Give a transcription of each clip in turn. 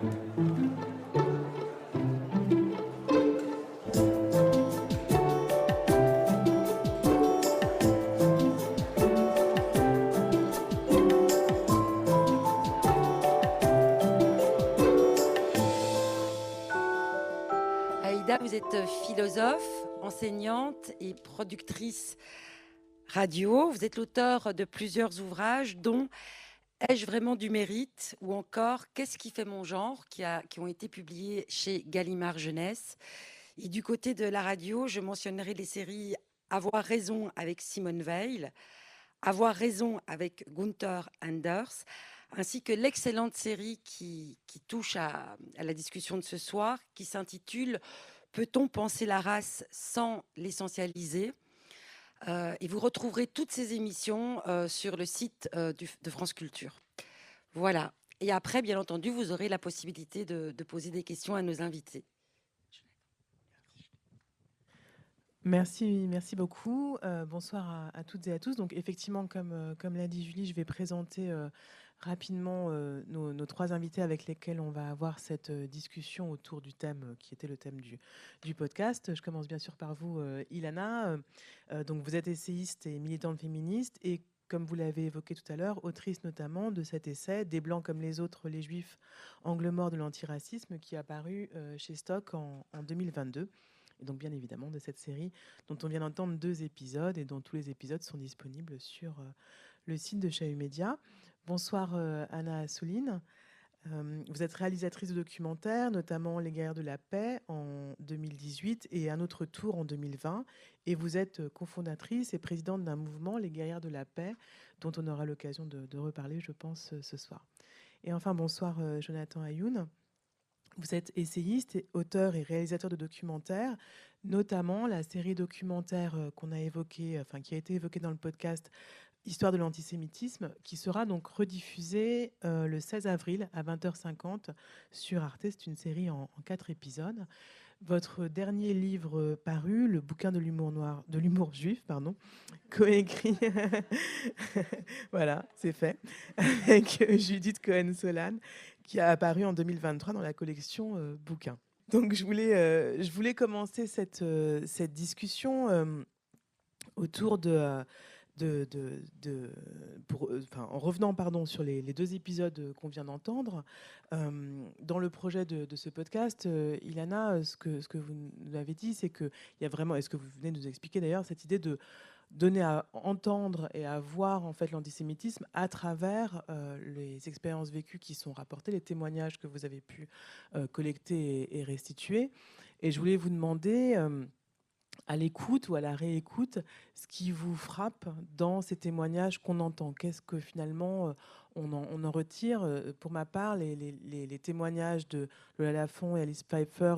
Aïda, vous êtes philosophe, enseignante et productrice radio. Vous êtes l'auteur de plusieurs ouvrages, dont Ai-je vraiment du mérite ou encore Qu'est-ce qui fait mon genre, qui ont été publiés chez Gallimard Jeunesse. Et du côté de la radio, je mentionnerai les séries Avoir raison avec Simone Veil, Avoir raison avec Gunther Anders, ainsi que l'excellente série qui touche à la discussion de ce soir, qui s'intitule Peut-on penser la race sans l'essentialiser? Et vous retrouverez toutes ces émissions sur le site de France Culture. Voilà. Et après, bien entendu, vous aurez la possibilité de poser des questions à nos invités. Merci beaucoup. Bonsoir à toutes et à tous. Donc effectivement, comme l'a dit Julie, je vais présenter rapidement nos trois invités avec lesquels on va avoir cette discussion autour du thème qui était le thème du podcast. Je commence bien sûr par vous, Ilana. Donc vous êtes essayiste et militante féministe et comme vous l'avez évoqué tout à l'heure, autrice notamment de cet essai « Des Blancs comme les autres, les Juifs, angle mort de l'antiracisme » qui est apparu chez Stock en 2022. Et donc bien évidemment de cette série dont on vient d'entendre 2 épisodes et dont tous les épisodes sont disponibles sur le site de Chahut Média. Bonsoir Anna Assouline. Vous êtes réalisatrice de documentaires, notamment Les Guerrières de la Paix en 2018 et Un autre tour en 2020. Et vous êtes cofondatrice et présidente d'un mouvement, Les Guerrières de la Paix, dont on aura l'occasion de reparler, je pense, ce soir. Et enfin, bonsoir Jonathan Ayoun. Vous êtes essayiste, auteur et réalisateur de documentaires, notamment la série documentaire qu'on a évoquée, enfin qui a été évoquée dans le podcast Histoire de l'antisémitisme, qui sera donc rediffusée le 16 avril à 20h50 sur Arte. C'est une série en 4 épisodes. Votre dernier livre paru, le bouquin de l'humour noir, de l'humour juif, pardon, coécrit, voilà, c'est fait, avec Judith Cohen-Solane, qui a apparu en 2023 dans la collection bouquins. Donc je voulais commencer cette discussion autour en revenant sur les 2 épisodes qu'on vient d'entendre. Dans le projet de ce podcast, Ilana, ce que vous nous avez dit, c'est qu'il y a vraiment, et ce que vous venez de nous expliquer d'ailleurs, cette idée de donner à entendre et à voir en fait l'antisémitisme à travers les expériences vécues qui sont rapportées, les témoignages que vous avez pu collecter et restituer. Et je voulais vous demander, à l'écoute ou à la réécoute, ce qui vous frappe dans ces témoignages qu'on entend. Qu'est-ce que finalement on en retire? Pour ma part, les témoignages de Lola Lafont et Alice Pfeiffer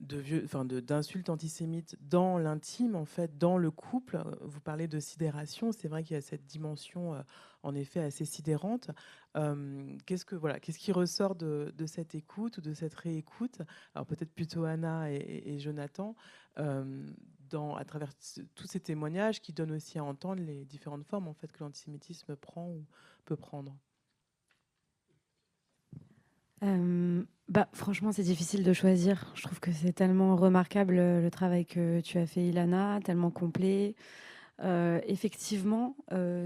d'insultes antisémites dans l'intime, en fait, dans le couple. Vous parlez de sidération, c'est vrai qu'il y a cette dimension en effet assez sidérante. Qu'est-ce qui ressort de cette écoute ou de cette réécoute? Alors peut-être plutôt Anna et Jonathan, à travers tous ces témoignages qui donnent aussi à entendre les différentes formes en fait que l'antisémitisme prend ou peut prendre. Franchement, c'est difficile de choisir. Je trouve que c'est tellement remarquable le travail que tu as fait, Ilana, tellement complet. Effectivement,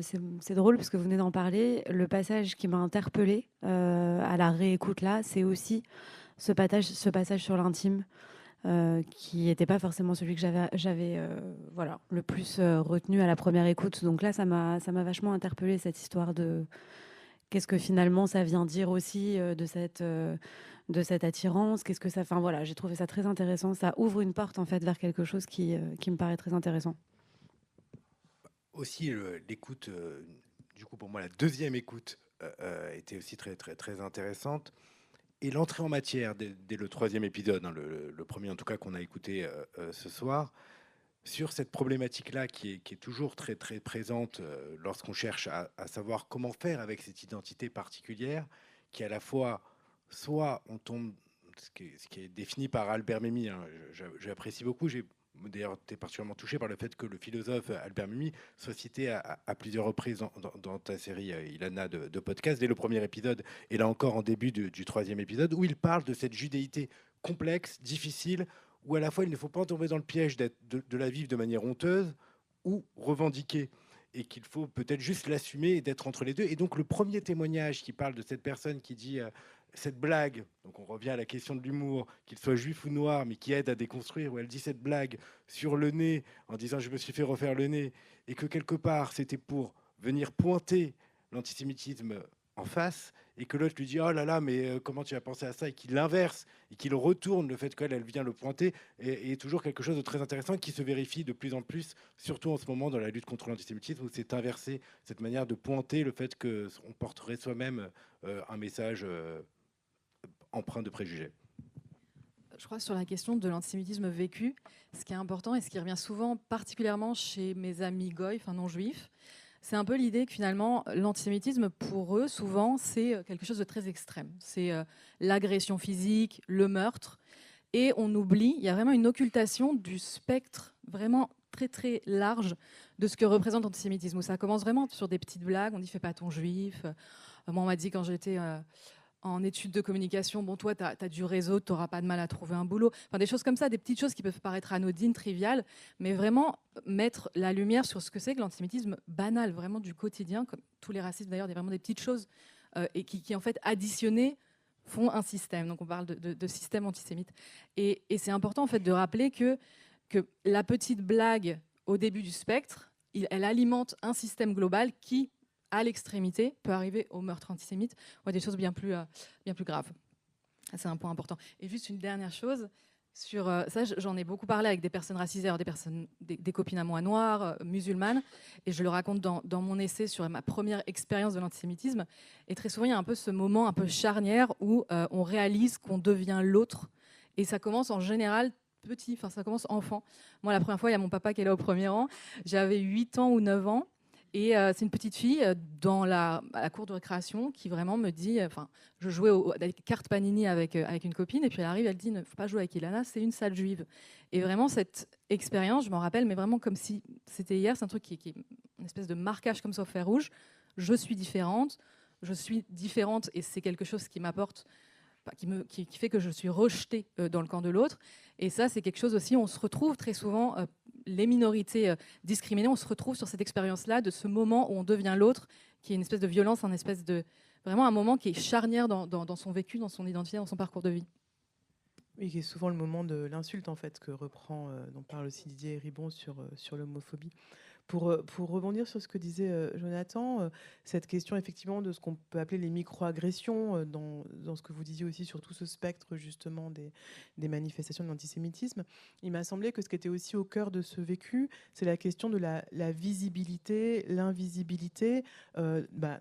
c'est drôle parce que vous venez d'en parler. Le passage qui m'a interpellée à la réécoute là, c'est aussi ce passage sur l'intime qui n'était pas forcément celui que j'avais le plus retenu à la première écoute. Donc là, ça m'a vachement interpellée cette histoire de qu'est-ce que finalement ça vient dire aussi de cette attirance, qu'est-ce que ça... Enfin voilà, j'ai trouvé ça très intéressant. Ça ouvre une porte en fait vers quelque chose qui me paraît très intéressant. Aussi, l'écoute, du coup pour moi la deuxième écoute était aussi très, très, très intéressante. Et l'entrée en matière dès le 3e épisode, hein, le premier en tout cas qu'on a écouté ce soir, sur cette problématique-là qui est toujours très, très présente lorsqu'on cherche à savoir comment faire avec cette identité particulière, qui à la fois, soit on tombe, ce qui est défini par Albert Memmi, hein, j'apprécie beaucoup, j'ai D'ailleurs, tu es particulièrement touché par le fait que le philosophe Albert Memmi soit cité à plusieurs reprises dans ta série Ilana de podcast, dès le premier épisode, et là encore en début du troisième épisode, où il parle de cette judéité complexe, difficile, où à la fois il ne faut pas tomber dans le piège de la vivre de manière honteuse ou revendiquer, et qu'il faut peut-être juste l'assumer et d'être entre les deux. Et donc le premier témoignage qui parle de cette personne qui dit cette blague, donc on revient à la question de l'humour, qu'il soit juif ou noir, mais qui aide à déconstruire, où elle dit cette blague sur le nez, en disant je me suis fait refaire le nez, et que quelque part c'était pour venir pointer l'antisémitisme en face, et que l'autre lui dit oh là là, mais comment tu as pensé à ça, et qu'il l'inverse, et qu'il retourne le fait qu'elle vient le pointer, et toujours quelque chose de très intéressant qui se vérifie de plus en plus, surtout en ce moment dans la lutte contre l'antisémitisme, où c'est inversé, cette manière de pointer le fait qu'on porterait soi-même un message empreint de préjugés. Je crois sur la question de l'antisémitisme vécu, ce qui est important et ce qui revient souvent, particulièrement chez mes amis goy, enfin non juifs, c'est un peu l'idée que finalement l'antisémitisme pour eux souvent c'est quelque chose de très extrême. C'est l'agression physique, le meurtre, et on oublie, il y a vraiment une occultation du spectre vraiment très très large de ce que représente l'antisémitisme. Où ça commence vraiment sur des petites blagues, on dit fais pas ton juif. Moi on m'a dit quand j'étais en études de communication, bon, toi, tu as du réseau, tu n'auras pas de mal à trouver un boulot. Enfin, des choses comme ça, des petites choses qui peuvent paraître anodines, triviales, mais vraiment mettre la lumière sur ce que c'est que l'antisémitisme banal, vraiment du quotidien, comme tous les racismes d'ailleurs, il y a vraiment des petites choses et qui, en fait, additionnées, font un système. Donc, on parle de système antisémite. Et c'est important, en fait, de rappeler que la petite blague au début du spectre, elle alimente un système global qui, à l'extrémité, peut arriver au meurtre antisémite ou à des choses bien plus graves. C'est un point important. Et juste une dernière chose, sur ça, j'en ai beaucoup parlé avec des personnes racisées, alors des copines à moi noires, musulmanes, et je le raconte dans mon essai sur ma première expérience de l'antisémitisme. Et très souvent, il y a un peu ce moment un peu charnière où on réalise qu'on devient l'autre, et ça commence en général petit, enfin ça commence enfant. Moi, la première fois, il y a mon papa qui est là au premier rang, j'avais 8 ans ou 9 ans, et c'est une petite fille à la cour de récréation qui vraiment me dit, je jouais à des cartes Panini avec une copine, et puis elle arrive, elle dit, ne faut pas jouer avec Ilana, c'est une sale juive. Et vraiment cette expérience, je m'en rappelle, mais vraiment comme si c'était hier, c'est un truc qui est une espèce de marquage comme ça au fer rouge. Je suis différente, et c'est quelque chose qui m'apporte, qui fait que je suis rejetée dans le camp de l'autre. Et ça, c'est quelque chose aussi, on se retrouve très souvent, les minorités discriminées, on se retrouve sur cette expérience-là, de ce moment où on devient l'autre, qui est une espèce de violence, vraiment un moment qui est charnière dans son vécu, dans son identité, dans son parcours de vie. Oui, qui est souvent le moment de l'insulte, en fait, que reprend, dont parle aussi Didier Ribon sur l'homophobie. Pour rebondir sur ce que disait Jonathan, cette question effectivement de ce qu'on peut appeler les micro-agressions, dans ce que vous disiez aussi sur tout ce spectre justement des manifestations de l'antisémitisme, il m'a semblé que ce qui était aussi au cœur de ce vécu, c'est la question de la visibilité, l'invisibilité,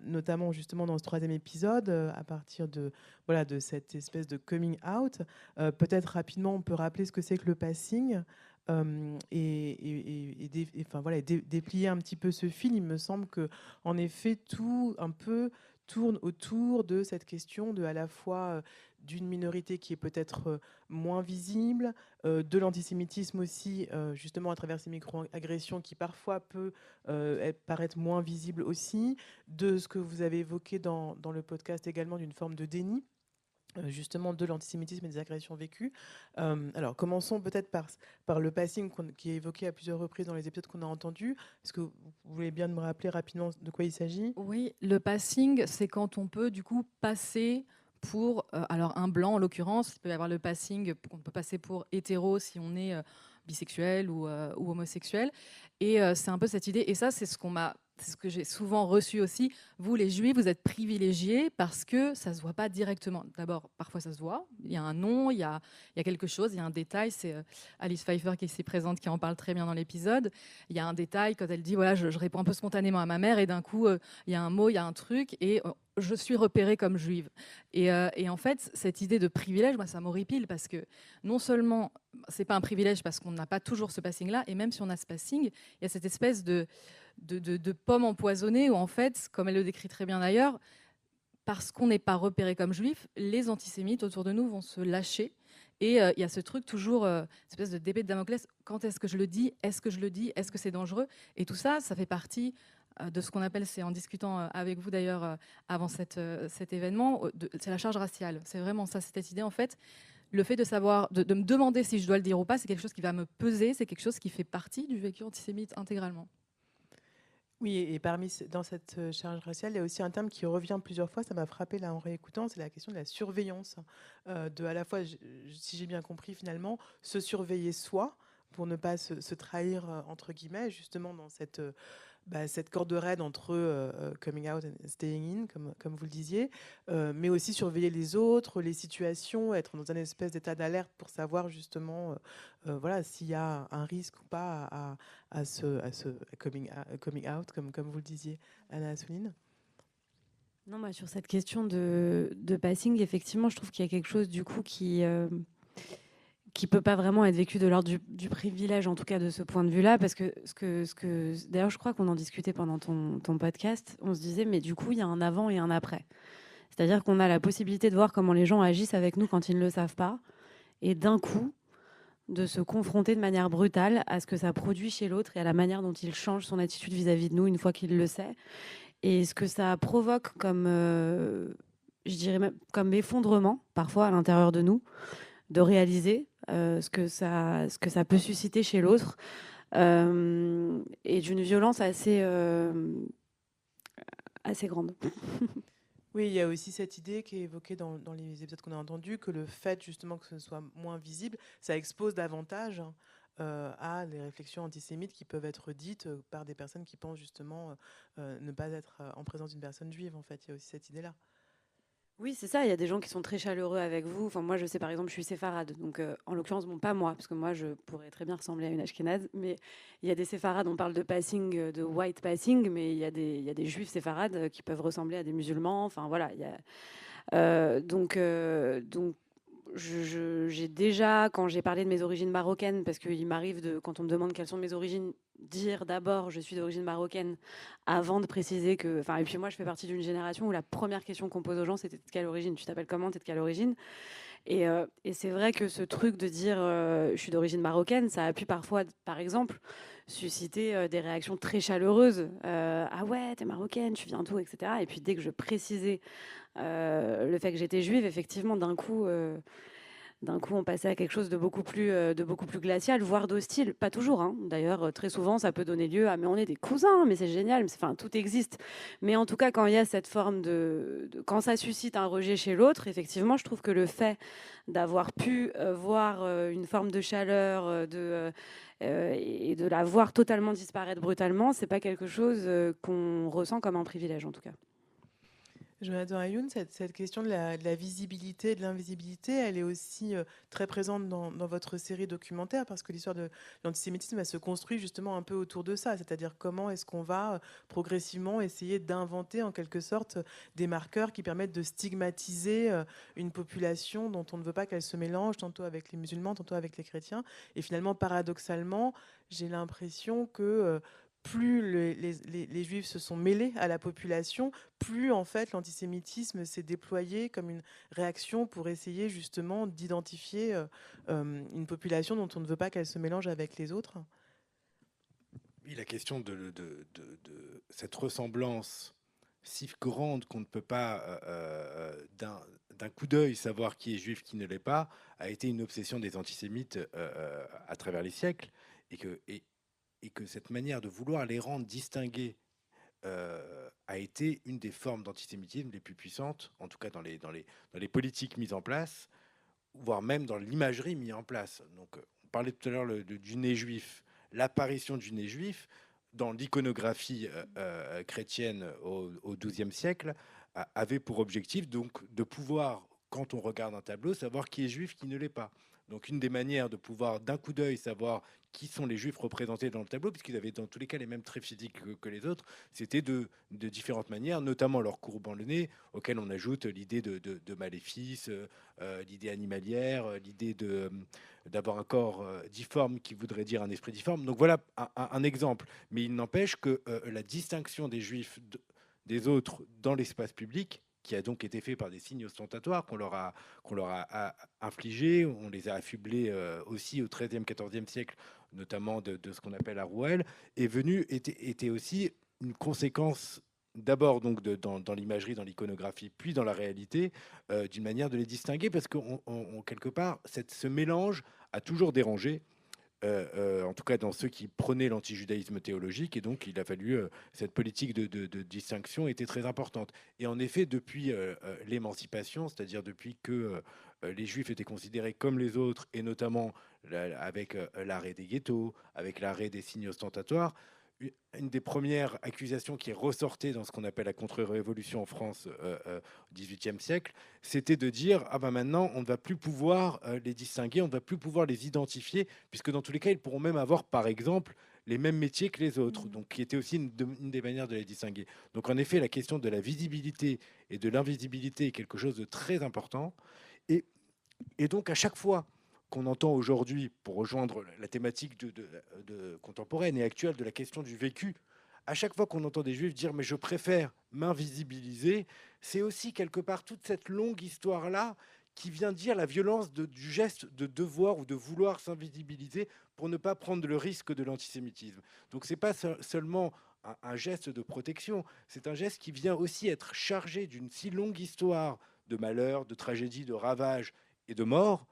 notamment justement dans ce troisième épisode, à partir de cette espèce de coming out. Peut-être rapidement, on peut rappeler ce que c'est que le passing. Déplier un petit peu ce fil, il me semble que en effet tout un peu tourne autour de cette question de à la fois d'une minorité qui est peut-être moins visible, de l'antisémitisme aussi, justement à travers ces micro-agressions qui parfois peut paraître moins visible aussi, de ce que vous avez évoqué dans le podcast également d'une forme de déni, justement de l'antisémitisme et des agressions vécues. Alors, commençons peut-être par le passing qui est évoqué à plusieurs reprises dans les épisodes qu'on a entendus. Est-ce que vous voulez bien me rappeler rapidement de quoi il s'agit ? Oui, le passing, c'est quand on peut du coup passer pour alors un blanc en l'occurrence. Il peut y avoir le passing, on peut passer pour hétéro si on est bisexuel ou homosexuel. Et c'est un peu cette idée. Et ça, c'est ce que j'ai souvent reçu aussi. Vous, les juifs, vous êtes privilégiés parce que ça ne se voit pas directement. D'abord, parfois ça se voit. Il y a un nom, il y a quelque chose, il y a un détail. C'est Alice Pfeiffer qui est ici présente qui en parle très bien dans l'épisode. Il y a un détail quand elle dit voilà, je réponds un peu spontanément à ma mère et d'un coup, il y a un mot, il y a un truc et je suis repérée comme juive. Et en fait, cette idée de privilège, moi, ça m'horripile parce que non seulement c'est pas un privilège parce qu'on n'a pas toujours ce passing-là, et même si on a ce passing, il y a cette espèce de pomme empoisonnée où en fait, comme elle le décrit très bien d'ailleurs, parce qu'on n'est pas repéré comme juif, les antisémites autour de nous vont se lâcher Et il y a ce truc toujours, cette espèce de d'épée de Damoclès, quand est-ce que je le dis? Est-ce que je le dis? Est-ce que c'est dangereux? Et tout ça, ça fait partie de ce qu'on appelle, c'est en discutant avec vous d'ailleurs avant cet événement, c'est la charge raciale. C'est vraiment ça, cette idée en fait. Le fait de savoir, de me demander si je dois le dire ou pas, c'est quelque chose qui va me peser, c'est quelque chose qui fait partie du vécu antisémite intégralement. Oui, et dans cette charge raciale, il y a aussi un terme qui revient plusieurs fois, ça m'a frappé là en réécoutant, c'est la question de la surveillance. De à la fois, si j'ai bien compris finalement, se surveiller soi pour ne pas se trahir, entre guillemets, justement dans cette corde raide entre coming out et staying in, comme vous le disiez, mais aussi surveiller les autres, les situations, être dans un espèce d'état d'alerte pour savoir justement voilà, s'il y a un risque ou pas à ce coming out, comme vous le disiez, Anna Assouline. Non, moi, sur cette question de passing, effectivement, je trouve qu'il y a quelque chose du coup qui peut pas vraiment être vécu de l'ordre du privilège, en tout cas de ce point de vue-là, parce que d'ailleurs, je crois qu'on en discutait pendant ton podcast, on se disait, mais du coup, il y a un avant et un après. C'est-à-dire qu'on a la possibilité de voir comment les gens agissent avec nous quand ils ne le savent pas, et d'un coup, de se confronter de manière brutale à ce que ça produit chez l'autre et à la manière dont il change son attitude vis-à-vis de nous une fois qu'il le sait, et ce que ça provoque comme, je dirais même, comme effondrement, parfois à l'intérieur de nous, de réaliser ce que ça peut susciter chez l'autre, et d'une violence assez grande. Oui, il y a aussi cette idée qui est évoquée dans les épisodes qu'on a entendus, que le fait justement que ce soit moins visible, ça expose davantage à les réflexions antisémites qui peuvent être dites par des personnes qui pensent justement ne pas être en présence d'une personne juive. En fait, il y a aussi cette idée-là. Oui, c'est ça. Il y a des gens qui sont très chaleureux avec vous. Enfin, moi, je sais, par exemple, je suis séfarade. Donc, en l'occurrence, bon, pas moi, parce que moi, je pourrais très bien ressembler à une ashkénaze. Mais il y a des séfarades, on parle de passing, de white passing, mais il y a des juifs séfarades qui peuvent ressembler à des musulmans. Enfin, voilà. Donc, j'ai déjà, quand j'ai parlé de mes origines marocaines, parce qu'il m'arrive, quand on me demande quelles sont mes origines, dire d'abord je suis d'origine marocaine avant de préciser que... Enfin, et puis moi, je fais partie d'une génération où la première question qu'on pose aux gens, c'était de quelle origine? Tu t'appelles comment? T'es de quelle origine? Et c'est vrai que ce truc de dire je suis d'origine marocaine, ça a pu parfois, par exemple, susciter des réactions très chaleureuses. Ah ouais, t'es marocaine, tu viens d'où, etc. Et puis dès que je précisais le fait que j'étais juive, effectivement, d'un coup, on passait à quelque chose de beaucoup plus glacial, voire d'hostile. Pas toujours, hein. D'ailleurs, très souvent, ça peut donner lieu à mais on est des cousins, mais c'est génial. Enfin, tout existe. Mais en tout cas, quand il y a cette forme quand ça suscite un rejet chez l'autre, effectivement, je trouve que le fait d'avoir pu voir une forme de chaleur, et de la voir totalement disparaître brutalement, c'est pas quelque chose qu'on ressent comme un privilège, en tout cas. Jonathan Ayoun, cette question de la visibilité et de l'invisibilité, elle est aussi très présente dans votre série documentaire, parce que l'histoire de l'antisémitisme, elle se construit justement un peu autour de ça, c'est-à-dire comment est-ce qu'on va progressivement essayer d'inventer en quelque sorte des marqueurs qui permettent de stigmatiser une population dont on ne veut pas qu'elle se mélange, tantôt avec les musulmans, tantôt avec les chrétiens. Et finalement, paradoxalement, j'ai l'impression que plus les juifs se sont mêlés à la population, plus en fait l'antisémitisme s'est déployé comme une réaction pour essayer justement d'identifier une population dont on ne veut pas qu'elle se mélange avec les autres. Oui, la question de cette ressemblance si grande qu'on ne peut pas d'un coup d'œil savoir qui est juif, qui ne l'est pas, a été une obsession des antisémites à travers les siècles, et que cette manière de vouloir les rendre distingués a été une des formes d'antisémitisme les plus puissantes, en tout cas dans les politiques mises en place, voire même dans l'imagerie mise en place. Donc, on parlait tout à l'heure du nez juif. L'apparition du nez juif dans l'iconographie chrétienne au XIIe siècle avait pour objectif donc de pouvoir, quand on regarde un tableau, savoir qui est juif, qui ne l'est pas. Donc une des manières de pouvoir d'un coup d'œil savoir qui sont les juifs représentés dans le tableau, puisqu'ils avaient dans tous les cas les mêmes traits physiques que les autres, c'était de différentes manières, notamment leur courbant le nez, auquel on ajoute l'idée de maléfice, l'idée animalière, l'idée d'avoir un corps difforme qui voudrait dire un esprit difforme. Donc voilà un exemple. Mais il n'empêche que la distinction des juifs des autres dans l'espace public qui a donc été fait par des signes ostentatoires qu'on leur a infligés. On les a affublés aussi au XIIIe, XIVe siècle, notamment de ce qu'on appelle la rouelle, était aussi une conséquence d'abord donc dans l'imagerie, dans l'iconographie, puis dans la réalité, d'une manière de les distinguer, parce que quelque part, ce mélange a toujours dérangé, en tout cas dans ceux qui prenaient l'antijudaïsme théologique, et donc il a fallu, cette politique de distinction était très importante. Et en effet, depuis l'émancipation, c'est-à-dire depuis que les Juifs étaient considérés comme les autres, et notamment avec l'arrêt des ghettos, avec l'arrêt des signes ostentatoires, une des premières accusations qui ressortait dans ce qu'on appelle la contre-révolution en France au XVIIIe siècle, c'était de dire « Ah ben maintenant, on ne va plus pouvoir les distinguer, on ne va plus pouvoir les identifier, puisque dans tous les cas, ils pourront même avoir, par exemple, les mêmes métiers que les autres. » Donc, qui était aussi une des manières de les distinguer. Donc, en effet, la question de la visibilité et de l'invisibilité est quelque chose de très important. Et donc, à chaque fois qu'on entend aujourd'hui, pour rejoindre la thématique de contemporaine et actuelle de la question du vécu, à chaque fois qu'on entend des Juifs dire « mais je préfère m'invisibiliser », c'est aussi quelque part toute cette longue histoire-là qui vient dire la violence du geste de devoir ou de vouloir s'invisibiliser pour ne pas prendre le risque de l'antisémitisme. Donc ce n'est pas seulement un geste de protection, c'est un geste qui vient aussi être chargé d'une si longue histoire de malheur, de tragédie, de ravage et de mort,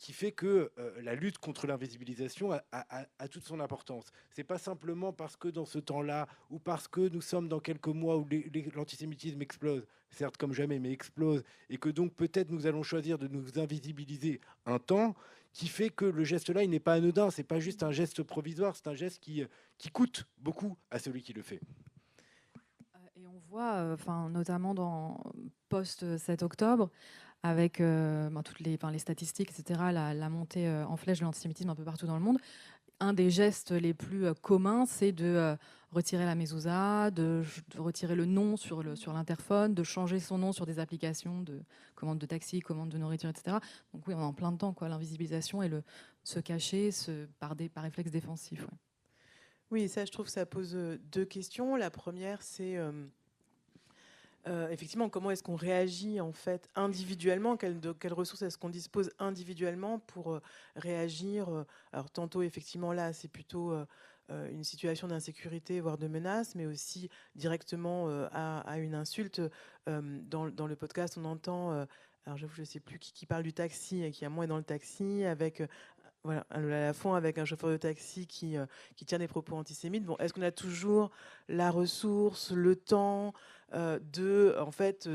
qui fait que la lutte contre l'invisibilisation a toute son importance. C'est pas simplement parce que dans ce temps-là, ou parce que nous sommes dans quelques mois où l'antisémitisme explose, certes comme jamais, mais explose, et que donc peut-être nous allons choisir de nous invisibiliser un temps, qui fait que le geste-là, il n'est pas anodin, c'est pas juste un geste provisoire, c'est un geste qui coûte beaucoup à celui qui le fait. Et on voit, notamment dans post-7 octobre, avec toutes les statistiques, etc., la montée en flèche de l'antisémitisme un peu partout dans le monde. Un des gestes les plus communs, c'est de retirer la mezouza, de retirer le nom sur l'interphone, de changer son nom sur des applications de commande de taxi, commande de nourriture, etc. Donc oui, on est en plein dedans, quoi, l'invisibilisation et se cacher par réflexe défensif. Ouais. Oui, ça, je trouve que ça pose deux questions. La première, c'est effectivement, comment est-ce qu'on réagit en fait individuellement, de quelles ressources est-ce qu'on dispose individuellement pour réagir. Alors tantôt, effectivement, là, c'est plutôt une situation d'insécurité, voire de menace, mais aussi directement à une insulte. Dans le podcast, on entend, alors j'avoue, je ne sais plus qui parle du taxi et qui à moi est dans le taxi, avec voilà, à la fois avec un chauffeur de taxi qui tient des propos antisémites. Bon, est-ce qu'on a toujours la ressource, le temps de, en fait,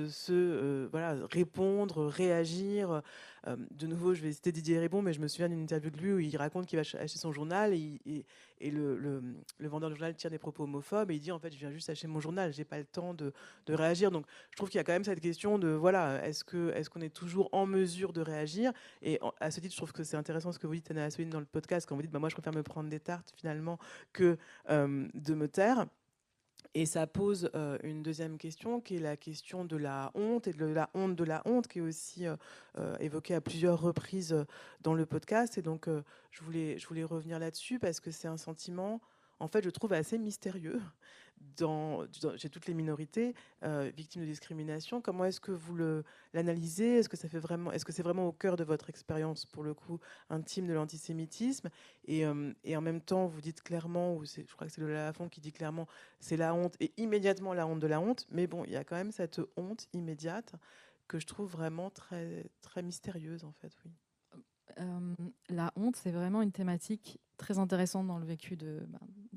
répondre, réagir. De nouveau, je vais citer Didier Ribon, mais je me souviens d'une interview de lui où il raconte qu'il va acheter son journal et le vendeur du journal tire des propos homophobes et il dit en fait, je viens juste acheter mon journal, j'ai pas le temps de réagir. Donc, je trouve qu'il y a quand même cette question de voilà, est-ce qu'on est toujours en mesure de réagir? Et à ce titre, je trouve que c'est intéressant ce que vous dites, Anna Assouline, dans le podcast, quand vous dites moi, je préfère me prendre des tartes finalement que de me taire. Et ça pose une deuxième question, qui est la question de la honte, et de la honte, qui est aussi évoquée à plusieurs reprises dans le podcast. Et donc, je voulais revenir là-dessus, parce que c'est un sentiment, en fait, je trouve assez mystérieux chez toutes les minorités victimes de discrimination. Comment est-ce que vous l'analysez? Est-ce que c'est vraiment au cœur de votre expérience, pour le coup, intime de l'antisémitisme? Et en même temps, vous dites clairement, je crois que c'est Lola Lafont qui dit clairement, c'est la honte, et immédiatement la honte de la honte. Mais bon, il y a quand même cette honte immédiate que je trouve vraiment très, très mystérieuse, en fait, oui. La honte, c'est vraiment une thématique très intéressante dans le vécu de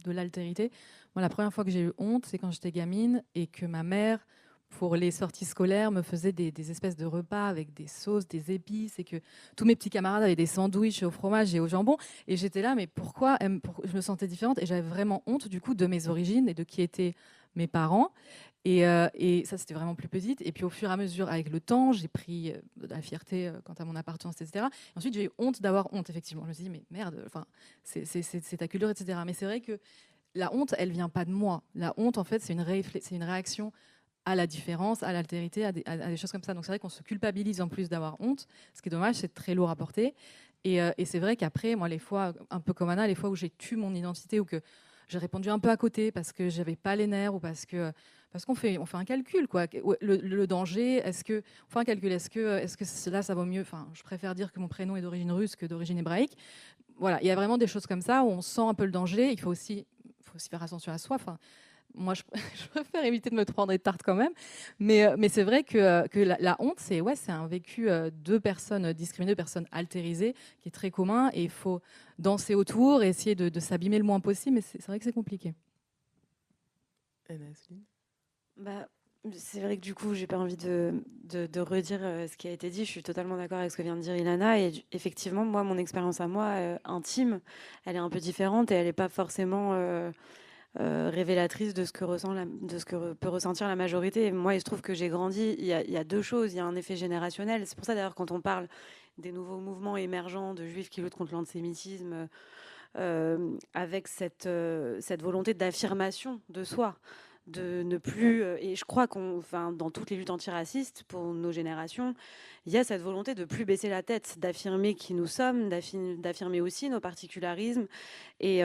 l'altérité. Moi, la première fois que j'ai eu honte, c'est quand j'étais gamine et que ma mère, pour les sorties scolaires, me faisait des espèces de repas avec des sauces, des épices, et que tous mes petits camarades avaient des sandwichs au fromage et au jambon. Et j'étais là, mais pourquoi je me sentais différente? Et j'avais vraiment honte, du coup, de mes origines et de qui étaient mes parents. Et ça, c'était vraiment plus petite. Et puis, au fur et à mesure, avec le temps, j'ai pris de la fierté quant à mon appartenance, etc. Et ensuite, j'ai eu honte d'avoir honte, effectivement. Je me suis dit, mais merde, c'est ta culture, etc. Mais c'est vrai que la honte, elle vient pas de moi. La honte, en fait, c'est une réaction à la différence, à l'altérité, à des choses comme ça. Donc, c'est vrai qu'on se culpabilise en plus d'avoir honte. Ce qui est dommage, c'est très lourd à porter. Et c'est vrai qu'après, moi, les fois, un peu comme Anna, les fois où j'ai tué mon identité ou que j'ai répondu un peu à côté parce que j'avais pas les nerfs ou parce que parce qu'on fait un calcul, quoi. Le danger, on fait un calcul, est-ce que là, ça vaut mieux, enfin, je préfère dire que mon prénom est d'origine russe que d'origine hébraïque. Voilà, il y a vraiment des choses comme ça où on sent un peu le danger. Il faut aussi faire attention à soi. Enfin, moi, je préfère éviter de me prendre des tartes quand même. Mais c'est vrai que la honte, c'est un vécu de personnes discriminées, de personnes altérisées, qui est très commun. Et il faut danser autour et essayer de s'abîmer le moins possible. Mais c'est vrai que c'est compliqué. Anne-Asseline. C'est vrai que du coup, j'ai pas envie de redire ce qui a été dit. Je suis totalement d'accord avec ce que vient de dire Ilana. Et effectivement, moi, mon expérience à moi, intime, elle est un peu différente et elle n'est pas forcément révélatrice de ce que peut ressentir la majorité. Et moi, il se trouve que j'ai grandi. Il y a deux choses. Il y a un effet générationnel. C'est pour ça, d'ailleurs, quand on parle des nouveaux mouvements émergents de juifs qui luttent contre l'antisémitisme, avec cette volonté d'affirmation de soi, de ne plus, et je crois dans toutes les luttes antiracistes pour nos générations, il y a cette volonté de plus baisser la tête, d'affirmer qui nous sommes, d'affirmer aussi nos particularismes, c'est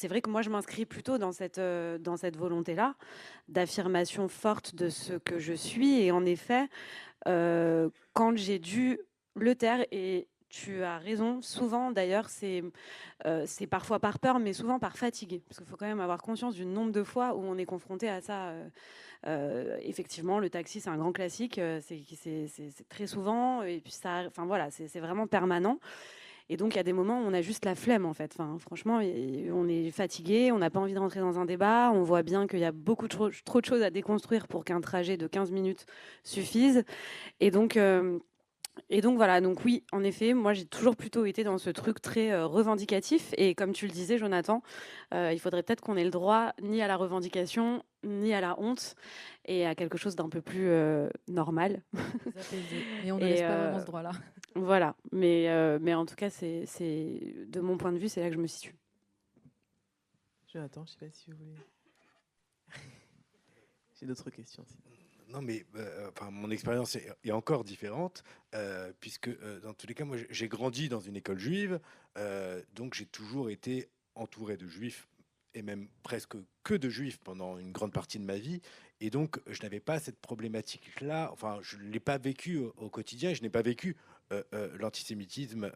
vrai que moi je m'inscris plutôt dans cette volonté-là d'affirmation forte de ce que je suis, et en effet, quand j'ai dû le taire, et tu as raison, souvent d'ailleurs c'est parfois par peur, mais souvent par fatigue, parce qu'il faut quand même avoir conscience du nombre de fois où on est confronté à ça. Effectivement, le taxi, c'est un grand classique, c'est très souvent, et puis ça, enfin voilà, c'est vraiment permanent. Et donc il y a des moments où on a juste la flemme en fait. Enfin, franchement, on est fatigué, on n'a pas envie de rentrer dans un débat, on voit bien qu'il y a beaucoup trop de choses à déconstruire pour qu'un trajet de 15 minutes suffise. Et donc voilà, donc oui, en effet, moi j'ai toujours plutôt été dans ce truc très revendicatif. Et comme tu le disais, Jonathan, il faudrait peut-être qu'on ait le droit ni à la revendication, ni à la honte, et à quelque chose d'un peu plus normal. Et on ne laisse pas vraiment ce droit-là. Voilà, mais en tout cas, c'est de mon point de vue, c'est là que je me situe. Jonathan, je ne sais pas si vous voulez. J'ai d'autres questions aussi. Non, mais mon expérience est encore différente, puisque dans tous les cas, moi, j'ai grandi dans une école juive, donc j'ai toujours été entouré de juifs, et même presque que de juifs pendant une grande partie de ma vie, et donc je n'avais pas cette problématique-là, enfin, je ne l'ai pas vécu au quotidien, je n'ai pas vécu l'antisémitisme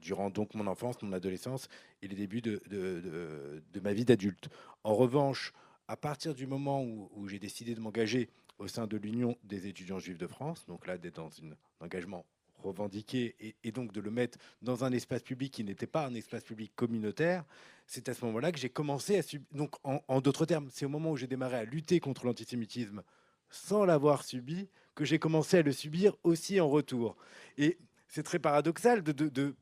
durant donc mon enfance, mon adolescence et les débuts de ma vie d'adulte. En revanche, à partir du moment où j'ai décidé de m'engager au sein de l'Union des étudiants juifs de France, donc là d'être dans un engagement revendiqué et donc de le mettre dans un espace public qui n'était pas un espace public communautaire, c'est à ce moment-là que j'ai commencé à subir. Donc en d'autres termes, c'est au moment où j'ai démarré à lutter contre l'antisémitisme sans l'avoir subi que j'ai commencé à le subir aussi en retour. Et c'est très paradoxal,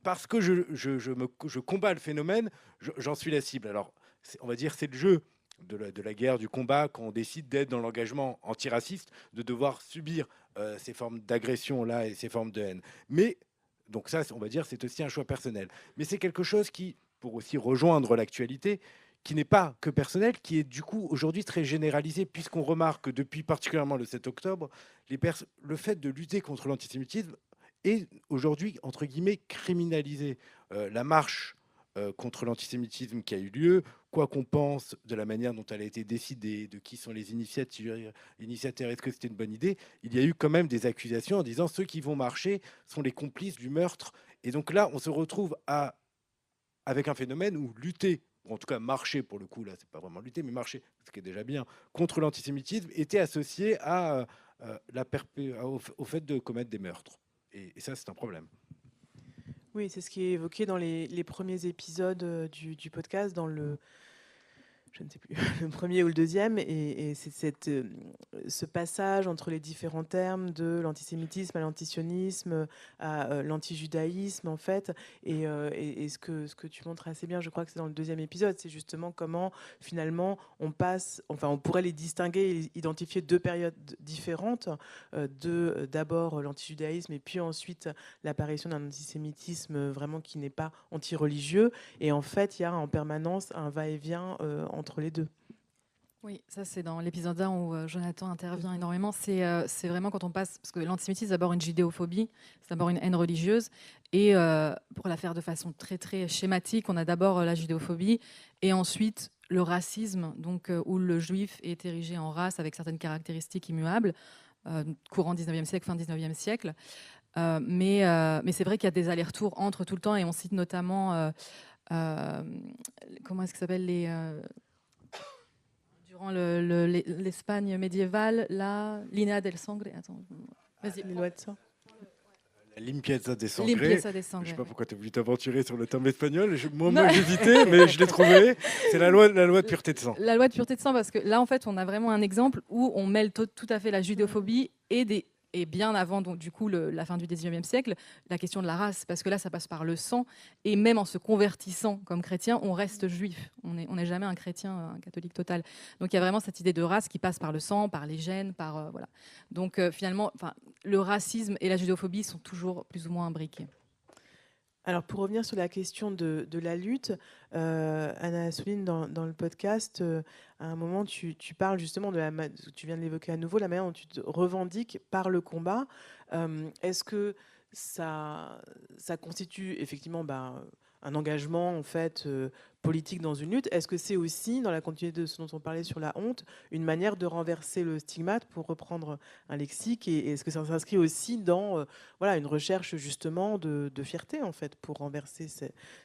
parce que je combats le phénomène, j'en suis la cible. Alors, on va dire c'est le jeu de la guerre, du combat, quand on décide d'être dans l'engagement antiraciste, de devoir subir ces formes d'agression-là et ces formes de haine. Mais, donc ça, on va dire, c'est aussi un choix personnel. Mais c'est quelque chose qui, pour aussi rejoindre l'actualité, qui n'est pas que personnel, qui est du coup aujourd'hui très généralisé, puisqu'on remarque que depuis particulièrement le 7 octobre, le fait de lutter contre l'antisémitisme est aujourd'hui, entre guillemets, criminalisé. La marche contre l'antisémitisme qui a eu lieu, quoi qu'on pense de la manière dont elle a été décidée, de qui sont les initiateurs, est-ce que c'était une bonne idée, il y a eu quand même des accusations en disant ceux qui vont marcher sont les complices du meurtre. Et donc là, on se retrouve avec un phénomène où lutter, ou en tout cas marcher pour le coup, là c'est pas vraiment lutter, mais marcher, ce qui est déjà bien, contre l'antisémitisme, était associé au fait de commettre des meurtres. Et ça, c'est un problème. Oui, c'est ce qui est évoqué dans les premiers épisodes du podcast, dans je ne sais plus, le premier ou le deuxième, et c'est ce passage entre les différents termes de l'antisémitisme à l'antisionisme, à l'antijudaïsme, en fait, et ce que tu montres assez bien, je crois que c'est dans le deuxième épisode, c'est justement comment, finalement, on pourrait les distinguer et identifier deux périodes différentes, d'abord l'antijudaïsme, et puis ensuite l'apparition d'un antisémitisme vraiment qui n'est pas anti-religieux, et en fait, il y a en permanence un va-et-vient entre les deux. Oui, ça c'est dans l'épisode 1 où Jonathan intervient énormément. C'est vraiment quand on passe, parce que l'antisémitisme c'est d'abord une judéophobie, c'est d'abord une haine religieuse, et pour la faire de façon très très schématique, on a d'abord la judéophobie et ensuite le racisme, donc, où le juif est érigé en race avec certaines caractéristiques immuables, courant 19e siècle, fin 19e siècle. Mais c'est vrai qu'il y a des allers-retours entre tout le temps, et on cite notamment, comment est-ce que ça s'appelle, durant l'Espagne médiévale, l'Ina del Sangre. Attends, vas-y. Les lois de sang. La limpieza des Sangre. Limpieza des Je Sangre. ne sais pas pourquoi tu as voulu t'aventurer sur le terme espagnol. Moi j'hésitais, mais je l'ai trouvé. C'est la loi de pureté de sang. La loi de pureté de sang, parce que là, en fait, on a vraiment un exemple où on mêle tout à fait la judéophobie et bien avant, donc, du coup, la fin du 19e siècle, la question de la race, parce que là, ça passe par le sang, et même en se convertissant comme chrétien, on reste juif. On n'est jamais un chrétien, un catholique total. Donc, il y a vraiment cette idée de race qui passe par le sang, par les gènes, voilà. Donc, finalement, le racisme et la judéophobie sont toujours plus ou moins imbriqués. Alors, pour revenir sur la question de la lutte, Anna Assouline, dans le podcast, à un moment, tu parles justement tu viens de l'évoquer à nouveau, la manière dont tu te revendiques par le combat. Est-ce que ça constitue effectivement un engagement en fait politique dans une lutte? Est-ce que c'est aussi, dans la continuité de ce dont on parlait sur la honte, une manière de renverser le stigmate, pour reprendre un lexique, et est-ce que ça s'inscrit aussi dans une recherche justement de fierté en fait pour renverser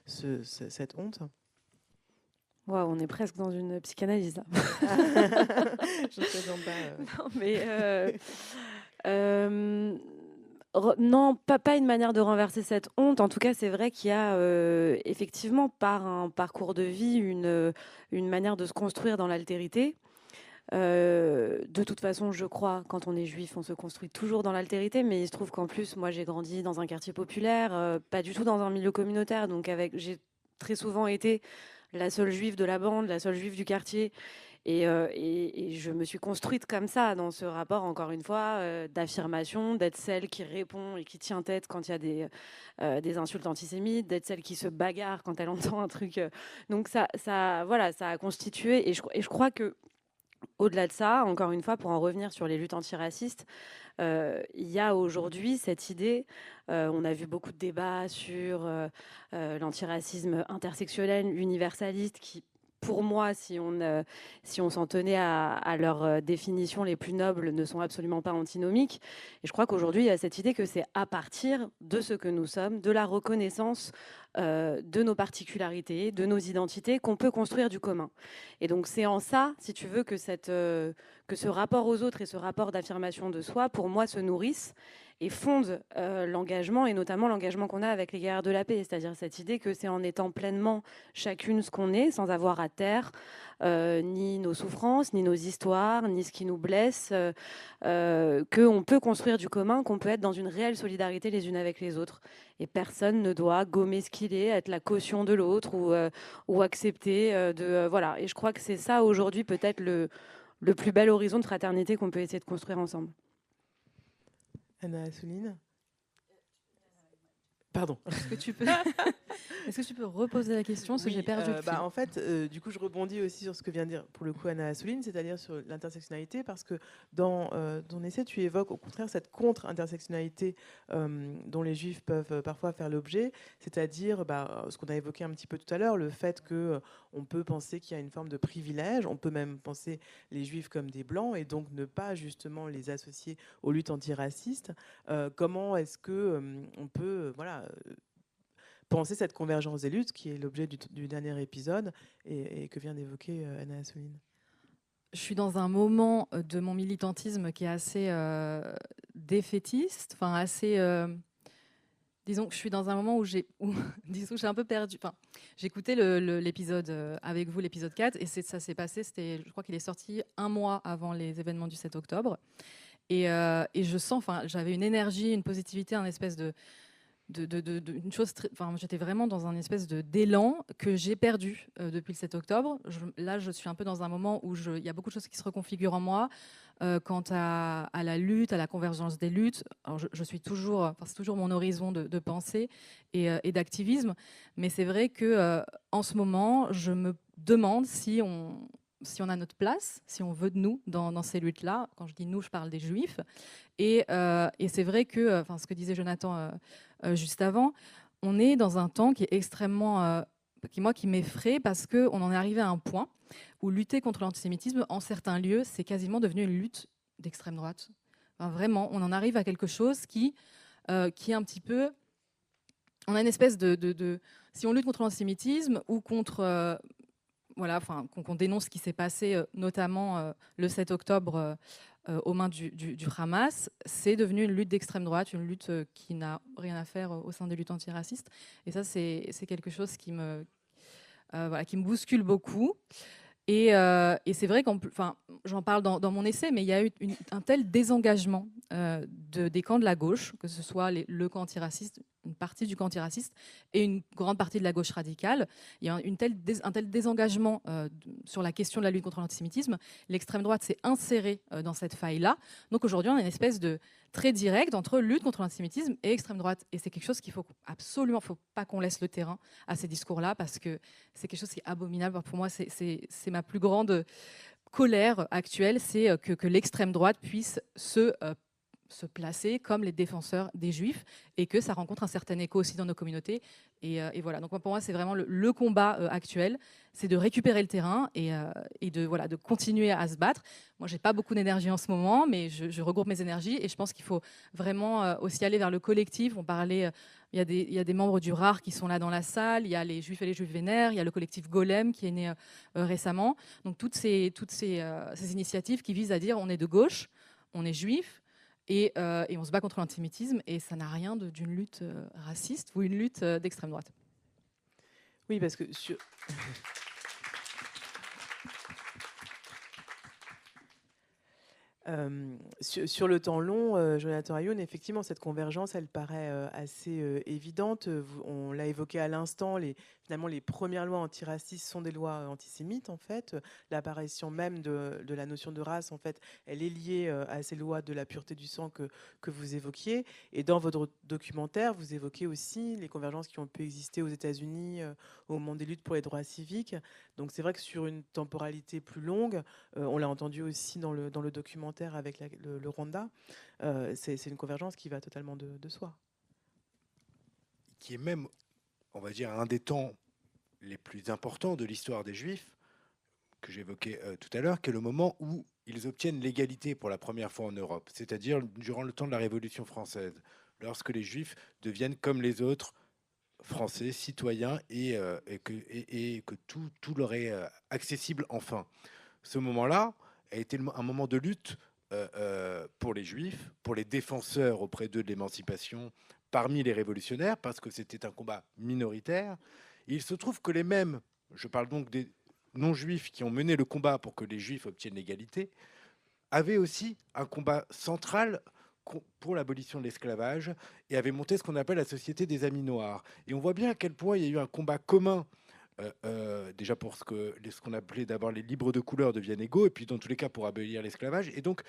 cette honte? Waouh, on est presque dans une psychanalyse là. Je ne présente pas. Non, mais non, pas une manière de renverser cette honte. En tout cas, c'est vrai qu'il y a effectivement, par un parcours de vie, une manière de se construire dans l'altérité. De toute façon, je crois, quand on est juif, on se construit toujours dans l'altérité, mais il se trouve qu'en plus, moi, j'ai grandi dans un quartier populaire, pas du tout dans un milieu communautaire, donc j'ai très souvent été la seule juive de la bande, la seule juive du quartier. Et je me suis construite comme ça, dans ce rapport, encore une fois, d'affirmation, d'être celle qui répond et qui tient tête quand il y a des insultes antisémites, d'être celle qui se bagarre quand elle entend un truc. Donc ça a constitué, et je crois que, au-delà de ça, encore une fois, pour en revenir sur les luttes antiracistes, il y a aujourd'hui cette idée, on a vu beaucoup de débats sur l'antiracisme intersectionnel, universaliste, qui, pour moi, si on s'en tenait à leurs définitions les plus nobles, ne sont absolument pas antinomiques. Et je crois qu'aujourd'hui, il y a cette idée que c'est à partir de ce que nous sommes, de la reconnaissance de nos particularités, de nos identités, qu'on peut construire du commun. Et donc c'est en ça, si tu veux, que ce rapport aux autres et ce rapport d'affirmation de soi, pour moi, se nourrissent et fondent l'engagement, et notamment l'engagement qu'on a avec les guerrières de la paix, c'est-à-dire cette idée que c'est en étant pleinement chacune ce qu'on est, sans avoir à taire ni nos souffrances, ni nos histoires, ni ce qui nous blesse, qu'on peut construire du commun, qu'on peut être dans une réelle solidarité les unes avec les autres. Et personne ne doit gommer ce qu'il est, être la caution de l'autre, ou accepter voilà. Et je crois que c'est ça aujourd'hui peut-être le plus bel horizon de fraternité qu'on peut essayer de construire ensemble. Anna Assouline. Pardon. Est-ce que tu peux reposer la question, parce que j'ai perdu le fil. En fait, du coup, je rebondis aussi sur ce que vient de dire pour le coup Anna Assouline, c'est-à-dire sur l'intersectionnalité, parce que dans ton essai, tu évoques au contraire cette contre-intersectionnalité dont les Juifs peuvent parfois faire l'objet, c'est-à-dire ce qu'on a évoqué un petit peu tout à l'heure, le fait qu'on peut penser qu'il y a une forme de privilège, on peut même penser les Juifs comme des Blancs, et donc ne pas justement les associer aux luttes antiracistes. Comment est-ce qu'on peut penser cette convergence des luttes, qui est l'objet du dernier épisode et que vient d'évoquer Anna Assouline? Je suis dans un moment de mon militantisme qui est assez défaitiste, enfin assez... disons que je suis dans un moment où j'ai un peu perdu. Enfin, j'écoutais l'épisode avec vous, l'épisode 4, et ça s'est passé, je crois qu'il est sorti un mois avant les événements du 7 octobre. Et je sens, j'avais une énergie, une positivité, un espèce une chose j'étais vraiment dans un espèce d'élan que j'ai perdu depuis le 7 octobre. Là, je suis un peu dans un moment où il y a beaucoup de choses qui se reconfigurent en moi quant à la lutte, à la convergence des luttes. Alors, je suis toujours, c'est toujours mon horizon de pensée et d'activisme, mais c'est vrai que en ce moment, je me demande si on a notre place, si on veut de nous dans ces luttes-là. Quand je dis nous, je parle des Juifs. Et c'est vrai que, ce que disait Jonathan juste avant, on est dans un temps qui est extrêmement qui m'effraie parce qu'on en est arrivé à un point où lutter contre l'antisémitisme, en certains lieux, c'est quasiment devenu une lutte d'extrême droite. Enfin, vraiment, on en arrive à quelque chose qui est un petit peu... On a une espèce si on lutte contre l'antisémitisme ou contre... voilà, enfin, qu'on dénonce ce qui s'est passé, notamment le 7 octobre aux mains du Hamas, c'est devenu une lutte d'extrême droite, une lutte qui n'a rien à faire au sein des luttes antiracistes. Et ça, c'est quelque chose qui me bouscule beaucoup. Et c'est vrai j'en parle dans mon essai, mais il y a eu un tel désengagement des camps de la gauche, que ce soit le camp antiraciste, une partie du camp antiraciste et une grande partie de la gauche radicale. Il y a un tel désengagement sur la question de la lutte contre l'antisémitisme. L'extrême droite s'est insérée dans cette faille-là. Donc aujourd'hui, on a une espèce de trait direct entre lutte contre l'antisémitisme et extrême droite. Et c'est quelque chose qu'il faut absolument, faut pas qu'on laisse le terrain à ces discours-là, parce que c'est quelque chose qui est abominable. Pour moi, c'est ma plus grande colère actuelle, c'est que l'extrême droite puisse se placer comme les défenseurs des Juifs et que ça rencontre un certain écho aussi dans nos communautés. Et voilà. Donc pour moi, c'est vraiment le combat actuel, c'est de récupérer le terrain et de continuer à se battre. Moi, j'ai pas beaucoup d'énergie en ce moment, mais je regroupe mes énergies et je pense qu'il faut vraiment aussi aller vers le collectif. On parlait, il y a des membres du RAR qui sont là dans la salle, il y a les Juifs et les Juifs vénères, il y a le collectif Golem qui est né récemment. Donc toutes ces initiatives qui visent à dire on est de gauche, on est juif, et on se bat contre l'antisémitisme, et ça n'a rien d'une lutte raciste ou une lutte d'extrême droite. Oui, parce que sur le temps long, Jonathan Ayoun, effectivement, cette convergence, elle paraît assez évidente. On l'a évoqué à l'instant, finalement, les premières lois antiracistes sont des lois antisémites, en fait. L'apparition même de la notion de race, en fait, elle est liée à ces lois de la pureté du sang que vous évoquiez. Et dans votre documentaire, vous évoquez aussi les convergences qui ont pu exister aux États-Unis au moment des luttes pour les droits civiques. Donc c'est vrai que sur une temporalité plus longue, on l'a entendu aussi dans le documentaire avec le Rwanda, c'est une convergence qui va totalement de soi. Qui est même, on va dire, un des temps les plus importants de l'histoire des Juifs, que j'évoquais tout à l'heure, qui est le moment où ils obtiennent l'égalité pour la première fois en Europe, c'est-à-dire durant le temps de la Révolution française, lorsque les Juifs deviennent comme les autres Français, citoyens, et que tout leur est accessible enfin. Ce moment-là a été un moment de lutte pour les Juifs, pour les défenseurs auprès d'eux de l'émancipation parmi les révolutionnaires, parce que c'était un combat minoritaire. Et il se trouve que les mêmes, je parle donc des non-juifs qui ont mené le combat pour que les Juifs obtiennent l'égalité, avaient aussi un combat central pour l'abolition de l'esclavage et avaient monté ce qu'on appelle la Société des Amis Noirs. Et on voit bien à quel point il y a eu un combat commun, déjà pour ce qu'on appelait d'abord les libres de couleur deviennent égaux, et puis dans tous les cas pour abolir l'esclavage. Et donc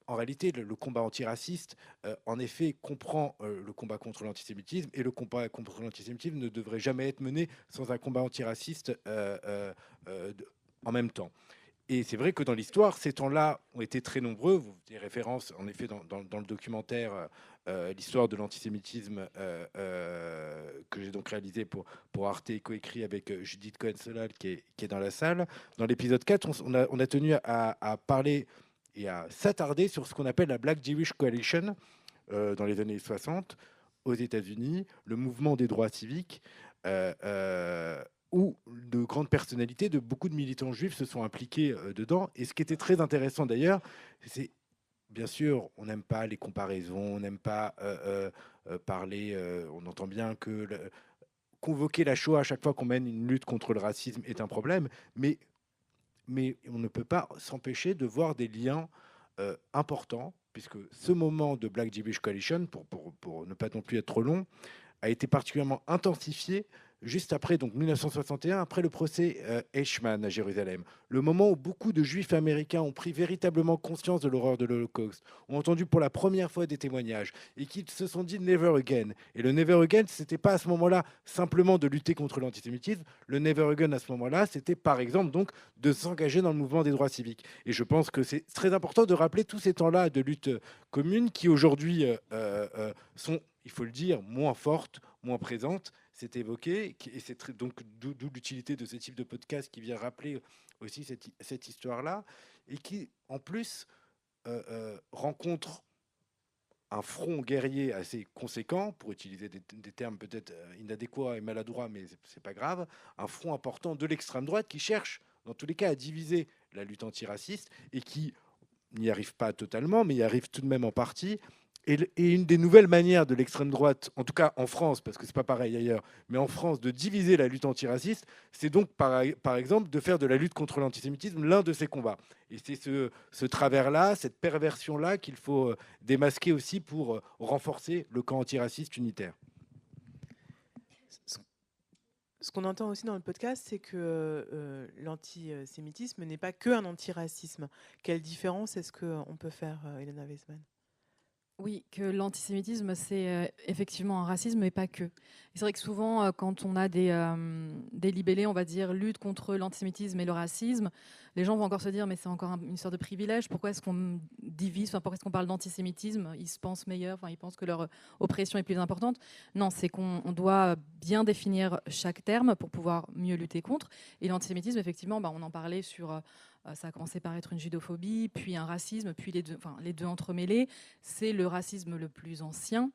en réalité, le combat antiraciste, en effet, comprend le combat contre l'antisémitisme, et le combat contre l'antisémitisme ne devrait jamais être mené sans un combat antiraciste en même temps. Et c'est vrai que dans l'histoire, ces temps-là ont été très nombreux. Vous avez référence, en effet, dans le documentaire, l'histoire de l'antisémitisme que j'ai donc réalisé pour Arte et coécrit avec Judith Cohen-Solal qui est dans la salle. Dans l'épisode 4, on a tenu à parler et à s'attarder sur ce qu'on appelle la Black Jewish Coalition dans les années 60 aux États-Unis, le mouvement des droits civiques, où de grandes personnalités, de beaucoup de militants juifs se sont impliqués dedans. Et ce qui était très intéressant d'ailleurs, c'est, bien sûr, on n'aime pas les comparaisons, on n'aime pas parler, on entend bien que convoquer la Shoah à chaque fois qu'on mène une lutte contre le racisme est un problème, mais on ne peut pas s'empêcher de voir des liens importants, puisque ce moment de Black Jewish Coalition, pour ne pas non plus être trop long, a été particulièrement intensifié juste après, donc 1961, après le procès Eichmann à Jérusalem. Le moment où beaucoup de juifs américains ont pris véritablement conscience de l'horreur de l'Holocauste, ont entendu pour la première fois des témoignages et qu'ils se sont dit never again. Et le never again, c'était pas à ce moment-là simplement de lutter contre l'antisémitisme. Le never again à ce moment-là, c'était par exemple donc de s'engager dans le mouvement des droits civiques. Et je pense que c'est très important de rappeler tous ces temps-là de lutte commune qui aujourd'hui sont, il faut le dire, moins fortes, moins présentes. c'est évoqué, et c'est donc d'où l'utilité de ce type de podcast qui vient rappeler aussi cette histoire-là, et qui, en plus, rencontre un front guerrier assez conséquent, pour utiliser des termes peut-être inadéquats et maladroits, mais c'est pas grave, un front important de l'extrême droite qui cherche, dans tous les cas, à diviser la lutte antiraciste et qui n'y arrive pas totalement, mais y arrive tout de même en partie. Et une des nouvelles manières de l'extrême droite, en tout cas en France, parce que c'est pas pareil ailleurs, mais en France, de diviser la lutte antiraciste, c'est donc par exemple de faire de la lutte contre l'antisémitisme l'un de ses combats. Et c'est ce travers-là, cette perversion-là qu'il faut démasquer aussi pour renforcer le camp antiraciste unitaire. Ce qu'on entend aussi dans le podcast, c'est que l'antisémitisme n'est pas que un antiracisme. Quelle différence est-ce qu'on peut faire, Elena Weissman ? Oui, que l'antisémitisme, c'est effectivement un racisme, mais pas que. Et c'est vrai que souvent, quand on a des libellés, on va dire, lutte contre l'antisémitisme et le racisme, les gens vont encore se dire, mais c'est encore une sorte de privilège, pourquoi est-ce qu'on divise, pourquoi est-ce qu'on parle d'antisémitisme ? Ils se pensent meilleurs, ils pensent que leur oppression est plus importante. Non, c'est qu'on doit bien définir chaque terme pour pouvoir mieux lutter contre. Et l'antisémitisme, effectivement, on en parlait sur... ça a commencé par être une judophobie, puis un racisme, puis les deux entremêlés. C'est le racisme le plus ancien.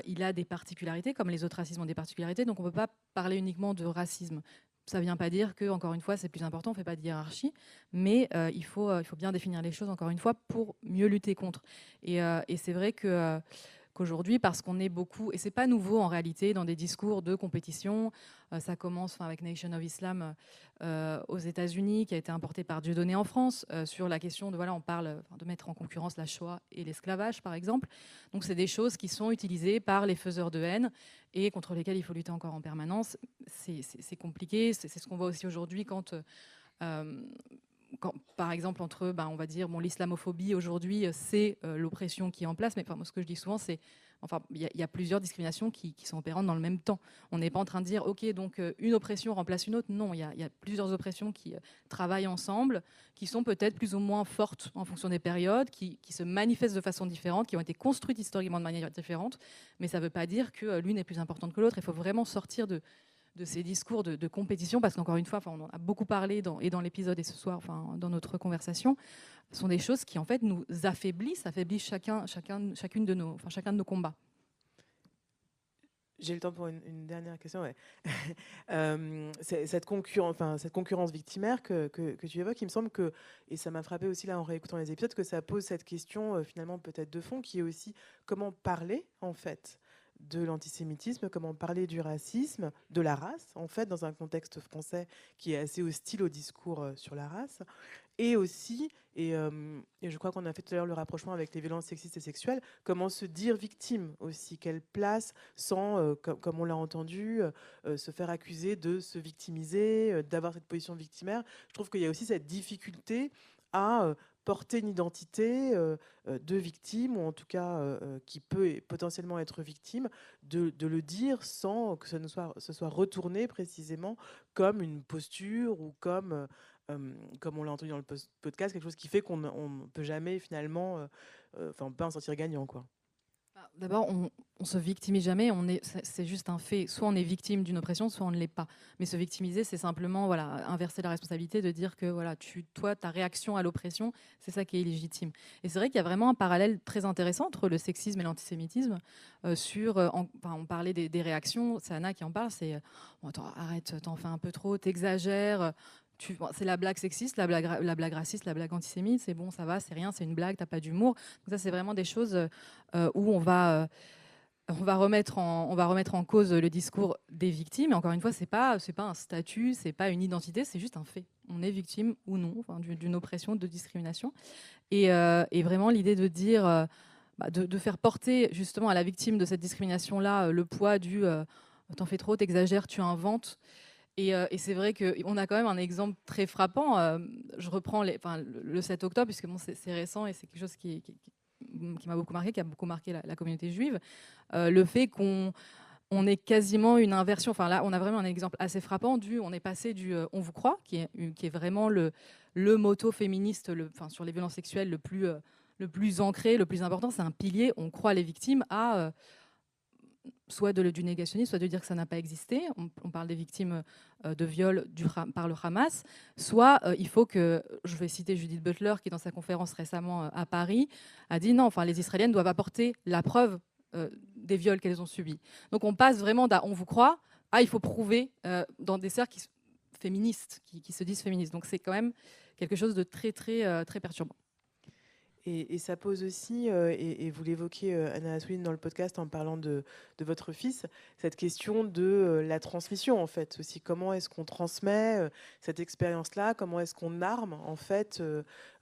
Il a des particularités, comme les autres racismes ont des particularités, donc on ne peut pas parler uniquement de racisme. Ça ne vient pas dire que, encore une fois, c'est plus important, on ne fait pas de hiérarchie, mais il faut bien définir les choses, encore une fois, pour mieux lutter contre. Et c'est vrai que... qu'aujourd'hui, parce qu'on est beaucoup, et c'est pas nouveau en réalité, dans des discours de compétition, ça commence avec Nation of Islam aux États-Unis, qui a été importé par Dieudonné en France, sur la question de, on parle de mettre en concurrence la Shoah et l'esclavage, par exemple. Donc c'est des choses qui sont utilisées par les faiseurs de haine et contre lesquelles il faut lutter encore en permanence. C'est compliqué, c'est ce qu'on voit aussi aujourd'hui quand par exemple, entre, on va dire, l'islamophobie aujourd'hui, c'est l'oppression qui est en place. Mais moi, ce que je dis souvent, c'est, il y a plusieurs discriminations qui sont opérantes dans le même temps. On n'est pas en train de dire, ok, donc une oppression remplace une autre. Non, il y a plusieurs oppressions qui travaillent ensemble, qui sont peut-être plus ou moins fortes en fonction des périodes, qui se manifestent de façon différente, qui ont été construites historiquement de manière différente. Mais ça ne veut pas dire que l'une est plus importante que l'autre. Il faut vraiment sortir de ces discours de compétition, parce qu'encore une fois, on en a beaucoup parlé dans l'épisode et ce soir, dans notre conversation, sont des choses qui en fait nous affaiblissent chacun de nos combats. J'ai le temps pour une dernière question. Ouais. Cette concurrence victimaire que tu évoques, il me semble que, et ça m'a frappé aussi là en réécoutant les épisodes, que ça pose cette question finalement peut-être de fond, qui est aussi comment parler en fait de l'antisémitisme, comment parler du racisme, de la race, en fait, dans un contexte français qui est assez hostile au discours sur la race. Et aussi, et je crois qu'on a fait tout à l'heure le rapprochement avec les violences sexistes et sexuelles, comment se dire victime aussi, quelle place, sans, comme on l'a entendu, se faire accuser de se victimiser, d'avoir cette position victimaire. Je trouve qu'il y a aussi cette difficulté à porter une identité de victime, ou en tout cas qui peut potentiellement être victime, de le dire sans que ce soit retourné précisément comme une posture ou comme on l'a entendu dans le podcast, quelque chose qui fait qu'on ne peut jamais finalement, on peut en sortir gagnant, quoi. D'abord, on se victimise jamais, c'est juste un fait. Soit on est victime d'une oppression, soit on ne l'est pas. Mais se victimiser, c'est simplement inverser la responsabilité, de dire que toi, ta réaction à l'oppression, c'est ça qui est illégitime. Et c'est vrai qu'il y a vraiment un parallèle très intéressant entre le sexisme et l'antisémitisme. On parlait des réactions, c'est Anna qui en parle, c'est arrête, t'en fais un peu trop, t'exagères. C'est la blague sexiste, la blague raciste, la blague antisémite, c'est bon, ça va, c'est rien, c'est une blague, t'as pas d'humour. Donc ça, c'est vraiment des choses où on va remettre en cause le discours des victimes. Et encore une fois, c'est pas un statut, c'est pas une identité, c'est juste un fait. On est victime ou non d'une oppression, de discrimination. Et vraiment l'idée de dire, de faire porter justement à la victime de cette discrimination-là le poids du t'en fais trop, t'exagères, tu inventes. Et c'est vrai qu'on a quand même un exemple très frappant. Je reprends le 7 octobre, puisque c'est récent et c'est quelque chose qui m'a beaucoup marqué, qui a beaucoup marqué la communauté juive. Le fait qu'on ait quasiment une inversion. Là, on a vraiment un exemple assez frappant. On est passé du « on vous croit », qui est vraiment le motto féministe sur les violences sexuelles le plus ancré, le plus important. C'est un pilier, on croit les victimes, à soit du négationnisme, soit de dire que ça n'a pas existé. On parle des victimes de viol par le Hamas. Soit il faut que, je vais citer Judith Butler, qui dans sa conférence récemment à Paris, a dit non, enfin, les Israéliennes doivent apporter la preuve des viols qu'elles ont subis. Donc on passe vraiment on vous croit, il faut prouver dans des cercles féministes, qui se disent féministes. Donc c'est quand même quelque chose de très, très, très perturbant. Et ça pose aussi, et vous l'évoquez, Anna Assouline, dans le podcast en parlant de votre fils, cette question de la transmission, en fait, aussi. Comment est-ce qu'on transmet cette expérience-là? Comment est-ce qu'on arme, en fait,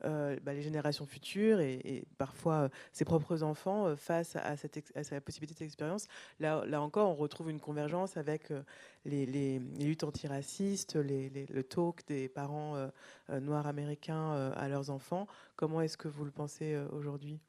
les générations futures et parfois ses propres enfants face à cette possibilité de cette expérience? Là encore, on retrouve une convergence avec les luttes antiracistes, le talk des parents noirs américains à leurs enfants. Comment est-ce que vous le pensez aujourd'hui?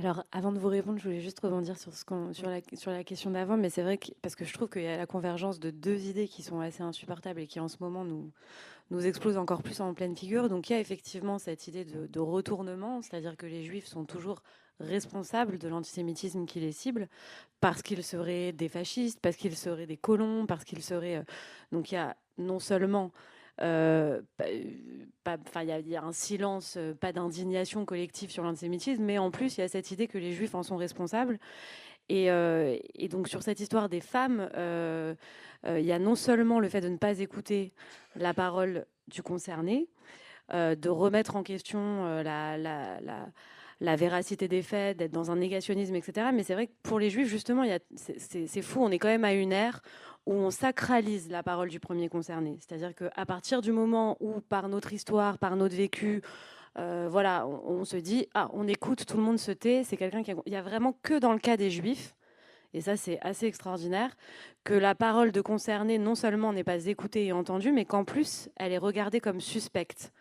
Alors, avant de vous répondre, je voulais juste rebondir sur la question d'avant, mais c'est vrai que, parce que je trouve qu'il y a la convergence de deux idées qui sont assez insupportables et qui, en ce moment, nous explosent encore plus en pleine figure. Donc, il y a effectivement cette idée de retournement, c'est-à-dire que les Juifs sont toujours responsables de l'antisémitisme qui les cible, parce qu'ils seraient des fascistes, parce qu'ils seraient des colons, parce qu'ils seraient... Donc, il y a non seulement... il y a un silence, pas d'indignation collective sur l'antisémitisme, mais en plus, il y a cette idée que les Juifs en sont responsables. Et donc, sur cette histoire des femmes, il y a non seulement le fait de ne pas écouter la parole du concerné, de remettre en question la véracité des faits, d'être dans un négationnisme, etc. Mais c'est vrai que pour les Juifs, justement, c'est fou, on est quand même à une ère où on sacralise la parole du premier concerné. C'est-à-dire qu'à partir du moment où, par notre histoire, par notre vécu, on se dit, on écoute, tout le monde se tait, c'est quelqu'un qui... Il n'y a vraiment que dans le cas des Juifs, et ça c'est assez extraordinaire, que la parole de concerné non seulement n'est pas écoutée et entendue, mais qu'en plus, elle est regardée comme suspecte.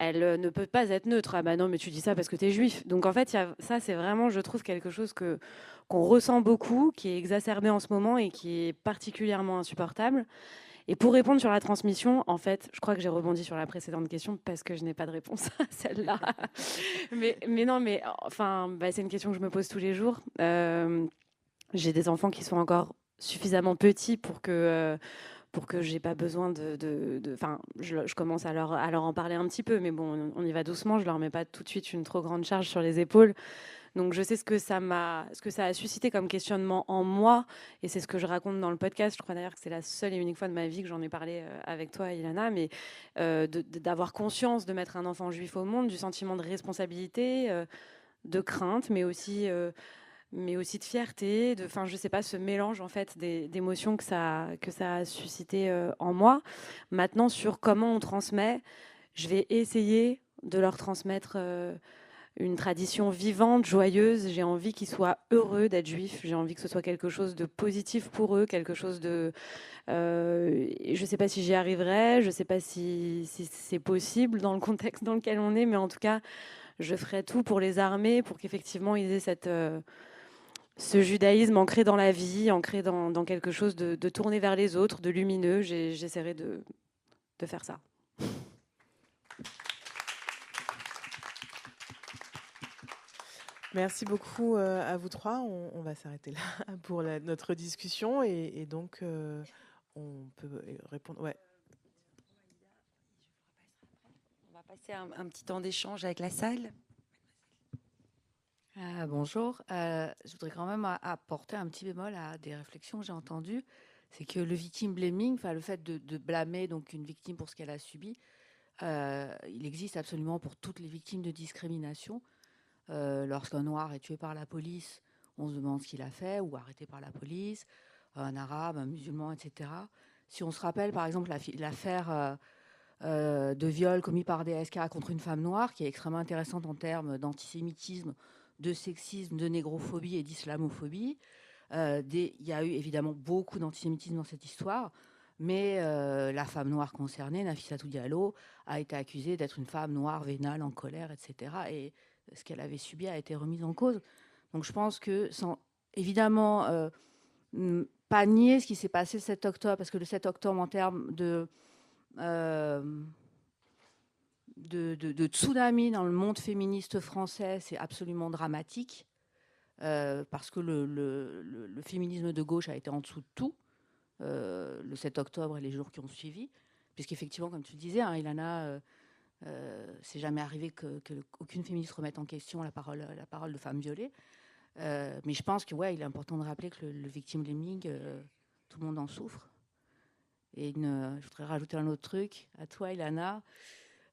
Elle ne peut pas être neutre. Ah bah non, mais tu dis ça parce que tu es juif. Donc en fait, ça c'est vraiment, je trouve, quelque chose qu'on ressent beaucoup, qui est exacerbé en ce moment et qui est particulièrement insupportable. Et pour répondre sur la transmission, en fait, je crois que j'ai rebondi sur la précédente question parce que je n'ai pas de réponse à celle-là. mais non, mais enfin, c'est une question que je me pose tous les jours. J'ai des enfants qui sont encore suffisamment petits pour que j'ai pas besoin je commence à leur en parler un petit peu, mais bon, on y va doucement. Je leur mets pas tout de suite une trop grande charge sur les épaules. Donc je sais ce que ça a suscité comme questionnement en moi, et c'est ce que je raconte dans le podcast. Je crois d'ailleurs que c'est la seule et unique fois de ma vie que j'en ai parlé avec toi, Ilana, mais d'avoir conscience de mettre un enfant juif au monde, du sentiment de responsabilité, de crainte, mais aussi de fierté, je sais pas, ce mélange en fait d'émotions que ça a suscité en moi. Maintenant, sur comment on transmet, je vais essayer de leur transmettre une tradition vivante, joyeuse. J'ai envie qu'ils soient heureux d'être juifs. J'ai envie que ce soit quelque chose de positif pour eux, quelque chose de... je sais pas si j'y arriverai, je sais pas si c'est possible dans le contexte dans lequel on est, mais en tout cas, je ferai tout pour les armer, pour qu'effectivement ils aient ce judaïsme ancré dans la vie, ancré dans quelque chose de tourné vers les autres, de lumineux. J'essaierai de faire ça. Merci beaucoup à vous trois. On va s'arrêter là pour notre discussion et donc on peut répondre. Ouais. On va passer un petit temps d'échange avec la salle. Bonjour. Je voudrais quand même apporter un petit bémol à des réflexions que j'ai entendues. C'est que le victim blaming, le fait de blâmer donc une victime pour ce qu'elle a subi, il existe absolument pour toutes les victimes de discrimination. Lorsqu'un noir est tué par la police, on se demande ce qu'il a fait, ou arrêté par la police, un arabe, un musulman, etc. Si on se rappelle par exemple l'affaire de viol commis par des SK contre une femme noire, qui est extrêmement intéressante en termes d'antisémitisme, de sexisme, de négrophobie et d'islamophobie. Il y a eu évidemment beaucoup d'antisémitisme dans cette histoire, mais la femme noire concernée, Nafissatou Diallo, a été accusée d'être une femme noire, vénale, en colère, etc. Et ce qu'elle avait subi a été remis en cause. Donc je pense que, sans évidemment pas nier ce qui s'est passé le 7 octobre, parce que le 7 octobre, en termes de tsunami dans le monde féministe français, c'est absolument dramatique. parce que le féminisme de gauche a été en dessous de tout, le 7 octobre et les jours qui ont suivi, puisqu'effectivement, comme tu le disais, hein, Ilana, c'est jamais arrivé qu'aucune féministe remette en question la parole de femmes violées. Mais je pense que il est important de rappeler que le victim blaming, tout le monde en souffre. Et je voudrais rajouter un autre truc à toi, Ilana.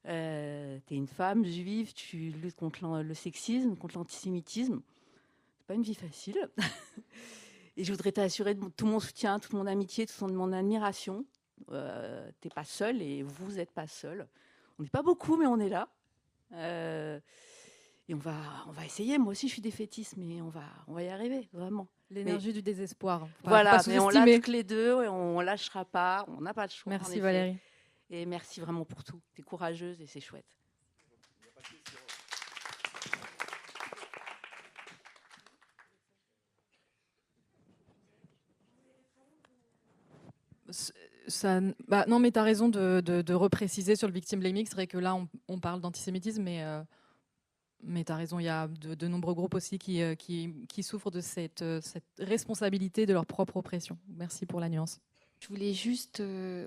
Tu es une femme juive, tu luttes contre le sexisme, contre l'antisémitisme. C'est pas une vie facile. Et je voudrais t'assurer de tout mon soutien, toute mon amitié, toute mon admiration. T'es pas seule et vous n'êtes pas seule. On n'est pas beaucoup, mais on est là. Et on va essayer. Moi aussi, je suis défaitiste, mais on va y arriver, vraiment. L'énergie du désespoir. Voilà, mais on l'a toutes les deux et on lâchera pas. On n'a pas de choix. Merci Valérie. Et merci vraiment pour tout. Tu es courageuse et c'est chouette. Non, mais tu as raison de repréciser sur le victim blaming. C'est vrai que là, on parle d'antisémitisme, mais tu as raison, il y a de nombreux groupes aussi qui souffrent de cette responsabilité de leur propre oppression. Merci pour la nuance. Je voulais juste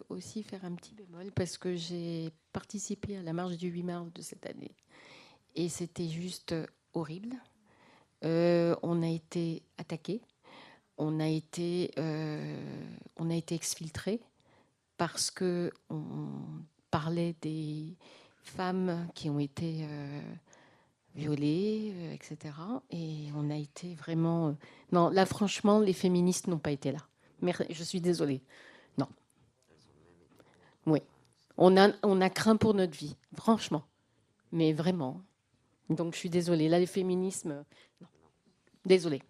aussi faire un petit bémol parce que j'ai participé à la marche du 8 mars de cette année et c'était juste horrible. On a été attaqués, on a été exfiltrés parce que on parlait des femmes qui ont été violées, etc. Et on a été vraiment... Non, là, franchement, les féministes n'ont pas été là. Mais je suis désolée. Non. Oui. On a craint pour notre vie, franchement. Mais vraiment. Donc, je suis désolée. Là, les féminismes... Non. Désolée.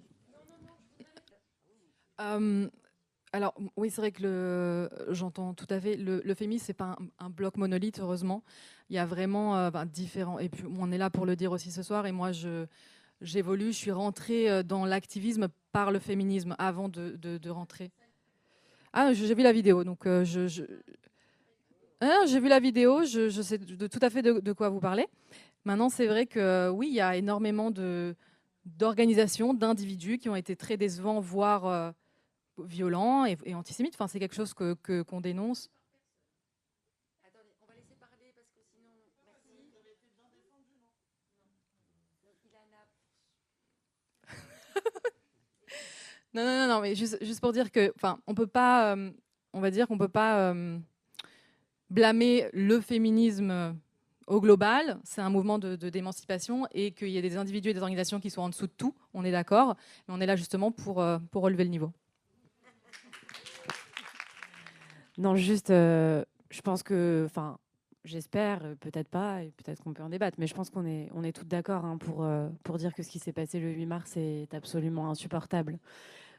Alors, oui, c'est vrai que j'entends tout à fait. Le féminisme, ce n'est pas un bloc monolithe, heureusement. Il y a vraiment différents... Et puis, on est là pour le dire aussi ce soir. Et moi, j'évolue. Je suis rentrée dans l'activisme par le féminisme avant de rentrer. Ah, j'ai vu la vidéo. Donc, j'ai vu la vidéo. Je sais tout à fait de quoi vous parlez. Maintenant, c'est vrai que oui, il y a énormément d'organisations, d'individus qui ont été très décevants, voire violents et antisémites. Enfin, c'est quelque chose qu'on dénonce. Attendez, on va laisser parler parce que sinon... Merci. Non, mais juste pour dire que, enfin, on peut pas, on va dire qu'on peut pas blâmer le féminisme au global. C'est un mouvement d'émancipation et qu'il y ait des individus et des organisations qui sont en dessous de tout. On est d'accord, mais on est là justement pour relever le niveau. Non, juste, je pense que, enfin, j'espère, peut-être pas, et peut-être qu'on peut en débattre, mais je pense qu'on est toutes d'accord hein, pour dire que ce qui s'est passé le 8 mars est absolument insupportable.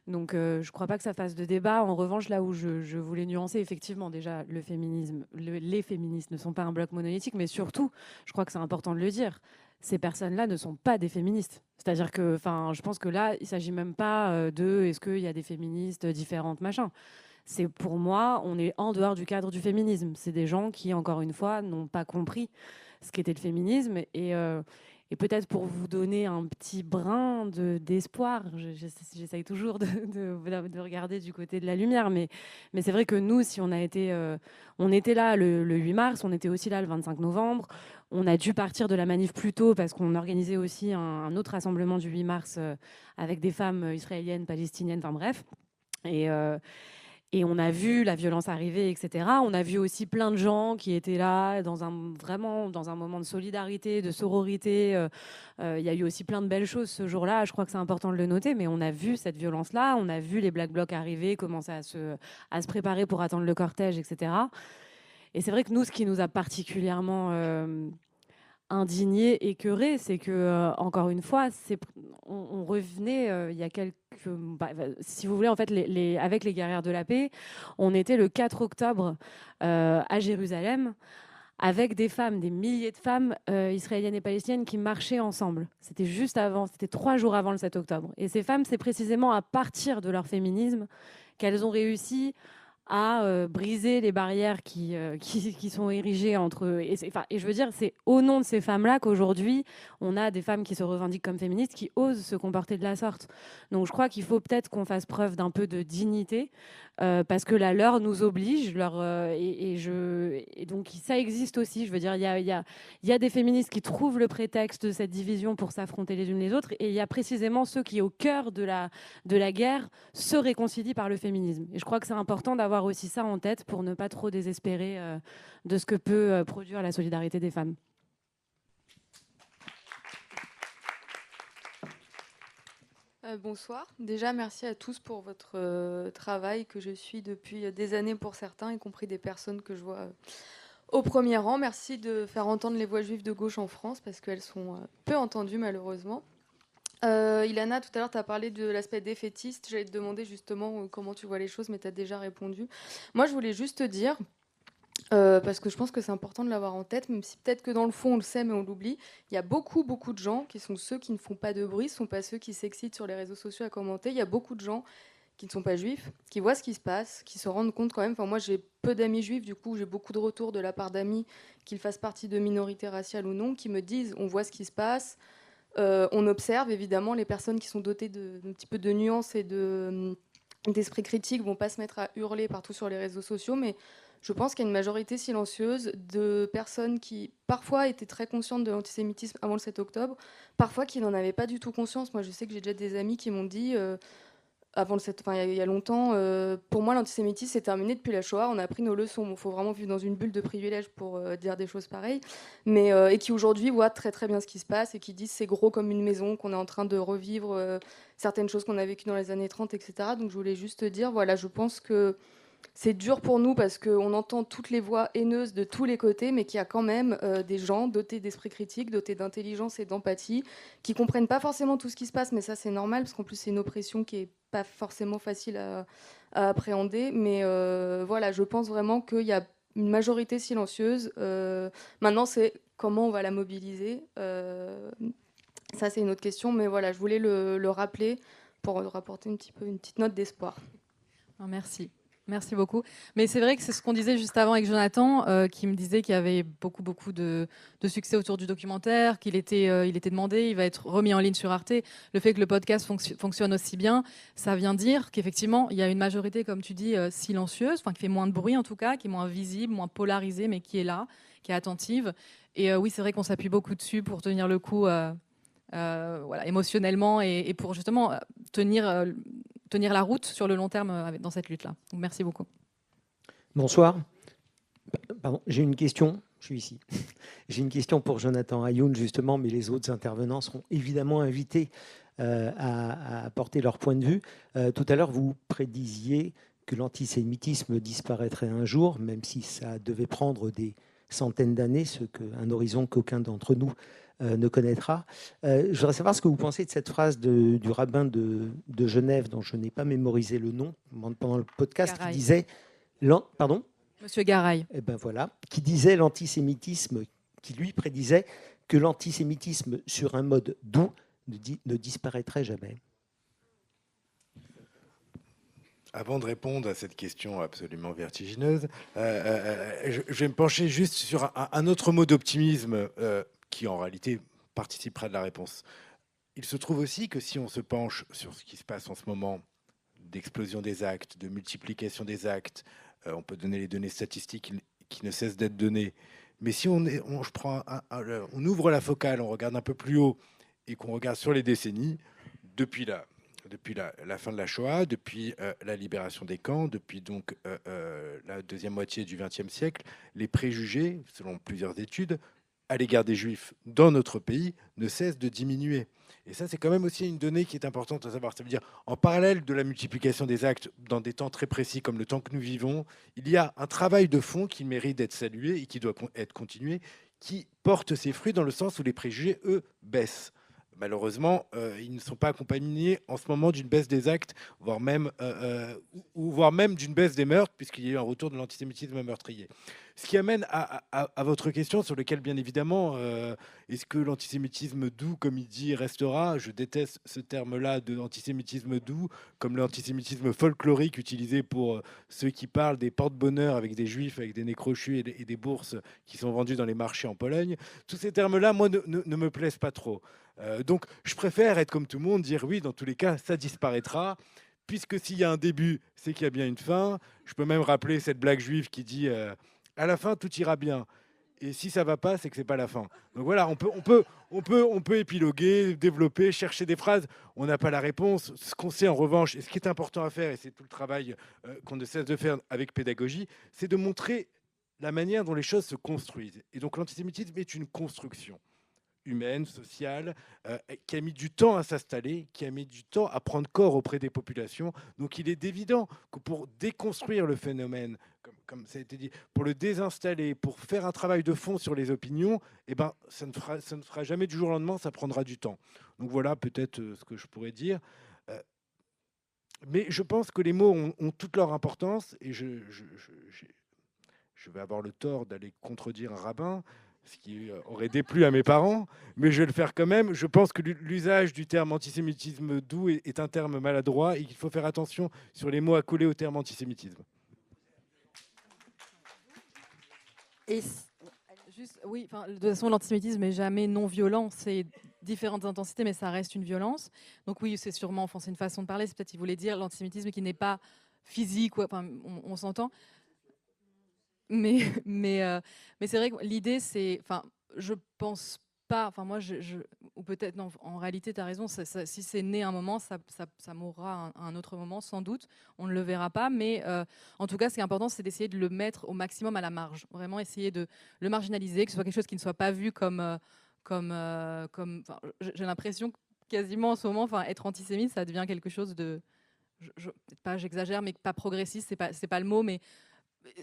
Donc, je ne crois pas que ça fasse de débat. En revanche, là où je voulais nuancer, effectivement, déjà, le féminisme, les féministes ne sont pas un bloc monolithique, mais surtout, je crois que c'est important de le dire, ces personnes-là ne sont pas des féministes. C'est-à-dire que, enfin, je pense que là, il ne s'agit même pas de est-ce qu'il y a des féministes différentes, machin. C'est pour moi, on est en dehors du cadre du féminisme. C'est des gens qui, encore une fois, n'ont pas compris ce qu'était le féminisme. Et peut-être pour vous donner un petit brin d'espoir, j'essaye toujours de regarder du côté de la lumière, mais c'est vrai que nous, si on était là le 8 mars, on était aussi là le 25 novembre, on a dû partir de la manif plus tôt parce qu'on organisait aussi un autre rassemblement du 8 mars avec des femmes israéliennes, palestiniennes, enfin bref. Et on a vu la violence arriver, etc. On a vu aussi plein de gens qui étaient là vraiment dans un moment de solidarité, de sororité. Il y a eu aussi plein de belles choses ce jour-là. Je crois que c'est important de le noter, mais on a vu cette violence-là. On a vu les Black Blocs arriver, commencer à se préparer pour attendre le cortège, etc. Et c'est vrai que nous, ce qui nous a particulièrement indigné, écœuré, c'est que encore une fois, on revenait il y a quelques, si vous voulez, en fait, avec les guerrières de la paix, on était le 4 octobre à Jérusalem avec des femmes, des milliers de femmes israéliennes et palestiniennes qui marchaient ensemble. C'était juste avant, c'était 3 jours avant le 7 octobre. Et ces femmes, c'est précisément à partir de leur féminisme qu'elles ont réussi à briser les barrières qui sont érigées entre... Et je veux dire, c'est au nom de ces femmes-là qu'aujourd'hui, on a des femmes qui se revendiquent comme féministes, qui osent se comporter de la sorte. Donc je crois qu'il faut peut-être qu'on fasse preuve d'un peu de dignité, parce que la leur nous oblige. Et donc ça existe aussi. Je veux dire, il y a des féministes qui trouvent le prétexte de cette division pour s'affronter les unes les autres, et il y a précisément ceux qui, au cœur de la guerre, se réconcilient par le féminisme. Et je crois que c'est important d'avoir aussi ça en tête pour ne pas trop désespérer de ce que peut produire la solidarité des femmes. Bonsoir. Déjà, merci à tous pour votre travail que je suis depuis des années pour certains, y compris des personnes que je vois au premier rang. Merci de faire entendre les voix juives de gauche en France, parce qu'elles sont peu entendues malheureusement. Ilana, tout à l'heure, tu as parlé de l'aspect défaitiste. J'allais te demander justement comment tu vois les choses, mais tu as déjà répondu. Moi, je voulais juste te dire, parce que je pense que c'est important de l'avoir en tête, même si peut-être que dans le fond, on le sait, mais on l'oublie. Il y a beaucoup de gens qui sont ceux qui ne font pas de bruit, ce ne sont pas ceux qui s'excitent sur les réseaux sociaux à commenter. Il y a beaucoup de gens qui ne sont pas juifs, qui voient ce qui se passe, qui se rendent compte quand même. Enfin, moi, j'ai peu d'amis juifs, du coup, j'ai beaucoup de retours de la part d'amis, qu'ils fassent partie de minorités raciales ou non, qui me disent, on voit ce qui se passe. On observe évidemment les personnes qui sont dotées d'un petit peu de nuances et d'esprit critique vont pas se mettre à hurler partout sur les réseaux sociaux, mais je pense qu'il y a une majorité silencieuse de personnes qui parfois étaient très conscientes de l'antisémitisme avant le 7 octobre, parfois qui n'en avaient pas du tout conscience. Moi, je sais que j'ai déjà des amis qui m'ont dit avant le 7, il y a longtemps, pour moi l'antisémitisme c'est terminé depuis la Shoah, on a appris nos leçons. Il faut vraiment vivre dans une bulle de privilèges pour dire des choses pareilles, mais et qui aujourd'hui voient très très bien ce qui se passe et qui disent c'est gros comme une maison, qu'on est en train de revivre certaines choses qu'on a vécues dans les années 30, etc. Donc je voulais juste dire, voilà, je pense que c'est dur pour nous parce qu'on entend toutes les voix haineuses de tous les côtés, mais qu'il y a quand même des gens dotés d'esprit critique, dotés d'intelligence et d'empathie, qui comprennent pas forcément tout ce qui se passe, mais ça c'est normal, parce qu'en plus c'est une oppression qui est pas forcément facile à appréhender. Mais voilà, je pense vraiment qu'il y a une majorité silencieuse. Maintenant, c'est comment on va la mobiliser. Ça, c'est une autre question, mais voilà, je voulais le rappeler pour rapporter une petite note d'espoir. Merci. Merci beaucoup. Mais c'est vrai que c'est ce qu'on disait juste avant avec Jonathan, qui me disait qu'il y avait beaucoup de succès autour du documentaire, qu'il était demandé, il va être remis en ligne sur Arte. Le fait que le podcast fonctionne aussi bien, ça vient dire qu'effectivement, il y a une majorité, comme tu dis, silencieuse, enfin qui fait moins de bruit en tout cas, qui est moins visible, moins polarisée, mais qui est là, qui est attentive. Et oui, c'est vrai qu'on s'appuie beaucoup dessus pour tenir le coup voilà, émotionnellement et pour justement tenir la route sur le long terme dans cette lutte-là. Donc, merci beaucoup. Bonsoir. Pardon, j'ai une question. Je suis ici. J'ai une question pour Jonathan Ayoun, justement, mais les autres intervenants seront évidemment invités à apporter leur point de vue. Tout à l'heure, vous prédisiez que l'antisémitisme disparaîtrait un jour, même si ça devait prendre des centaines d'années, un horizon qu'aucun d'entre nous ne connaîtra. Je voudrais savoir ce que vous pensez de cette phrase du rabbin de Genève, dont je n'ai pas mémorisé le nom pendant le podcast, Garay. qui disait... Pardon ? Monsieur Garay. Eh ben voilà, qui disait l'antisémitisme, qui lui prédisait que l'antisémitisme sur un mode doux ne disparaîtrait jamais. Avant de répondre à cette question absolument vertigineuse, je vais me pencher juste sur un autre mot d'optimisme qui en réalité participera de la réponse. Il se trouve aussi que si on se penche sur ce qui se passe en ce moment, d'explosion des actes, de multiplication des actes, on peut donner les données statistiques qui ne cessent d'être données, mais si on ouvre la focale, on regarde un peu plus haut et qu'on regarde sur les décennies, depuis la fin de la Shoah, depuis la libération des camps, depuis donc la deuxième moitié du XXe siècle, les préjugés, selon plusieurs études, à l'égard des Juifs dans notre pays ne cessent de diminuer. Et ça, c'est quand même aussi une donnée qui est importante à savoir. Ça veut dire, en parallèle de la multiplication des actes dans des temps très précis comme le temps que nous vivons, il y a un travail de fond qui mérite d'être salué et qui doit être continué, qui porte ses fruits dans le sens où les préjugés, eux, baissent. Malheureusement, ils ne sont pas accompagnés en ce moment d'une baisse des actes, voire même d'une baisse des meurtres, puisqu'il y a eu un retour de l'antisémitisme meurtrier. Ce qui amène à votre question sur laquelle, bien évidemment, est-ce que l'antisémitisme doux, comme il dit, restera? Je déteste ce terme-là de antisémitisme doux, comme l'antisémitisme folklorique utilisé pour ceux qui parlent des porte-bonheur avec des juifs, avec des nez crochus et des bourses qui sont vendues dans les marchés en Pologne. Tous ces termes-là, moi, ne me plaisent pas trop. Donc, je préfère être comme tout le monde, dire oui, dans tous les cas, ça disparaîtra. Puisque s'il y a un début, c'est qu'il y a bien une fin. Je peux même rappeler cette blague juive qui dit à la fin, tout ira bien. Et si ça va pas, c'est que c'est pas la fin. Donc voilà, on peut épiloguer, développer, chercher des phrases. On n'a pas la réponse. Ce qu'on sait en revanche, et ce qui est important à faire, et c'est tout le travail qu'on ne cesse de faire avec pédagogie, c'est de montrer la manière dont les choses se construisent. Et donc l'antisémitisme est une construction humaine, sociale, qui a mis du temps à s'installer, qui a mis du temps à prendre corps auprès des populations. Donc il est évident que pour déconstruire le phénomène, comme ça a été dit, pour le désinstaller, pour faire un travail de fond sur les opinions, eh ben, ça ne fera jamais du jour au lendemain, ça prendra du temps. Donc voilà peut-être ce que je pourrais dire. Mais je pense que les mots ont toute leur importance, et je vais avoir le tort d'aller contredire un rabbin, ce qui aurait déplu à mes parents, mais je vais le faire quand même. Je pense que l'usage du terme antisémitisme doux est un terme maladroit et qu'il faut faire attention sur les mots à coller au terme antisémitisme. Et juste, oui, de toute façon, l'antisémitisme n'est jamais non violent. C'est différentes intensités, mais ça reste une violence. Donc oui, c'est sûrement, enfin, c'est une façon de parler. C'est peut-être qu'il voulait dire l'antisémitisme qui n'est pas physique. Enfin, on s'entend. Mais c'est vrai que l'idée, c'est, enfin, je pense pas, enfin moi, ou peut-être non, en réalité, tu as raison, si c'est né un moment, ça mourra à un autre moment, sans doute, on ne le verra pas, mais en tout cas, ce qui est important, c'est d'essayer de le mettre au maximum à la marge, vraiment essayer de le marginaliser, que ce soit quelque chose qui ne soit pas vu comme j'ai l'impression que quasiment en ce moment, enfin, être antisémite, ça devient quelque chose de, peut-être pas, j'exagère, mais pas progressiste, c'est pas le mot, mais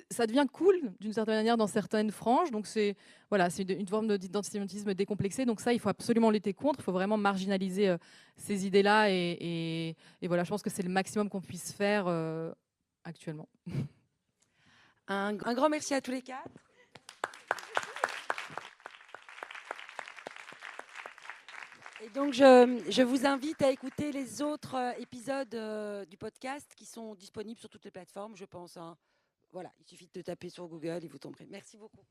ça devient cool d'une certaine manière dans certaines franges, donc c'est voilà, c'est une forme d'antisémitisme décomplexé, donc ça il faut absolument lutter contre, il faut vraiment marginaliser ces idées-là et voilà, je pense que c'est le maximum qu'on puisse faire actuellement. Un grand merci à tous les quatre. Et donc je vous invite à écouter les autres épisodes du podcast qui sont disponibles sur toutes les plateformes, je pense. Hein. Voilà, il suffit de taper sur Google et vous tomberez. Merci beaucoup.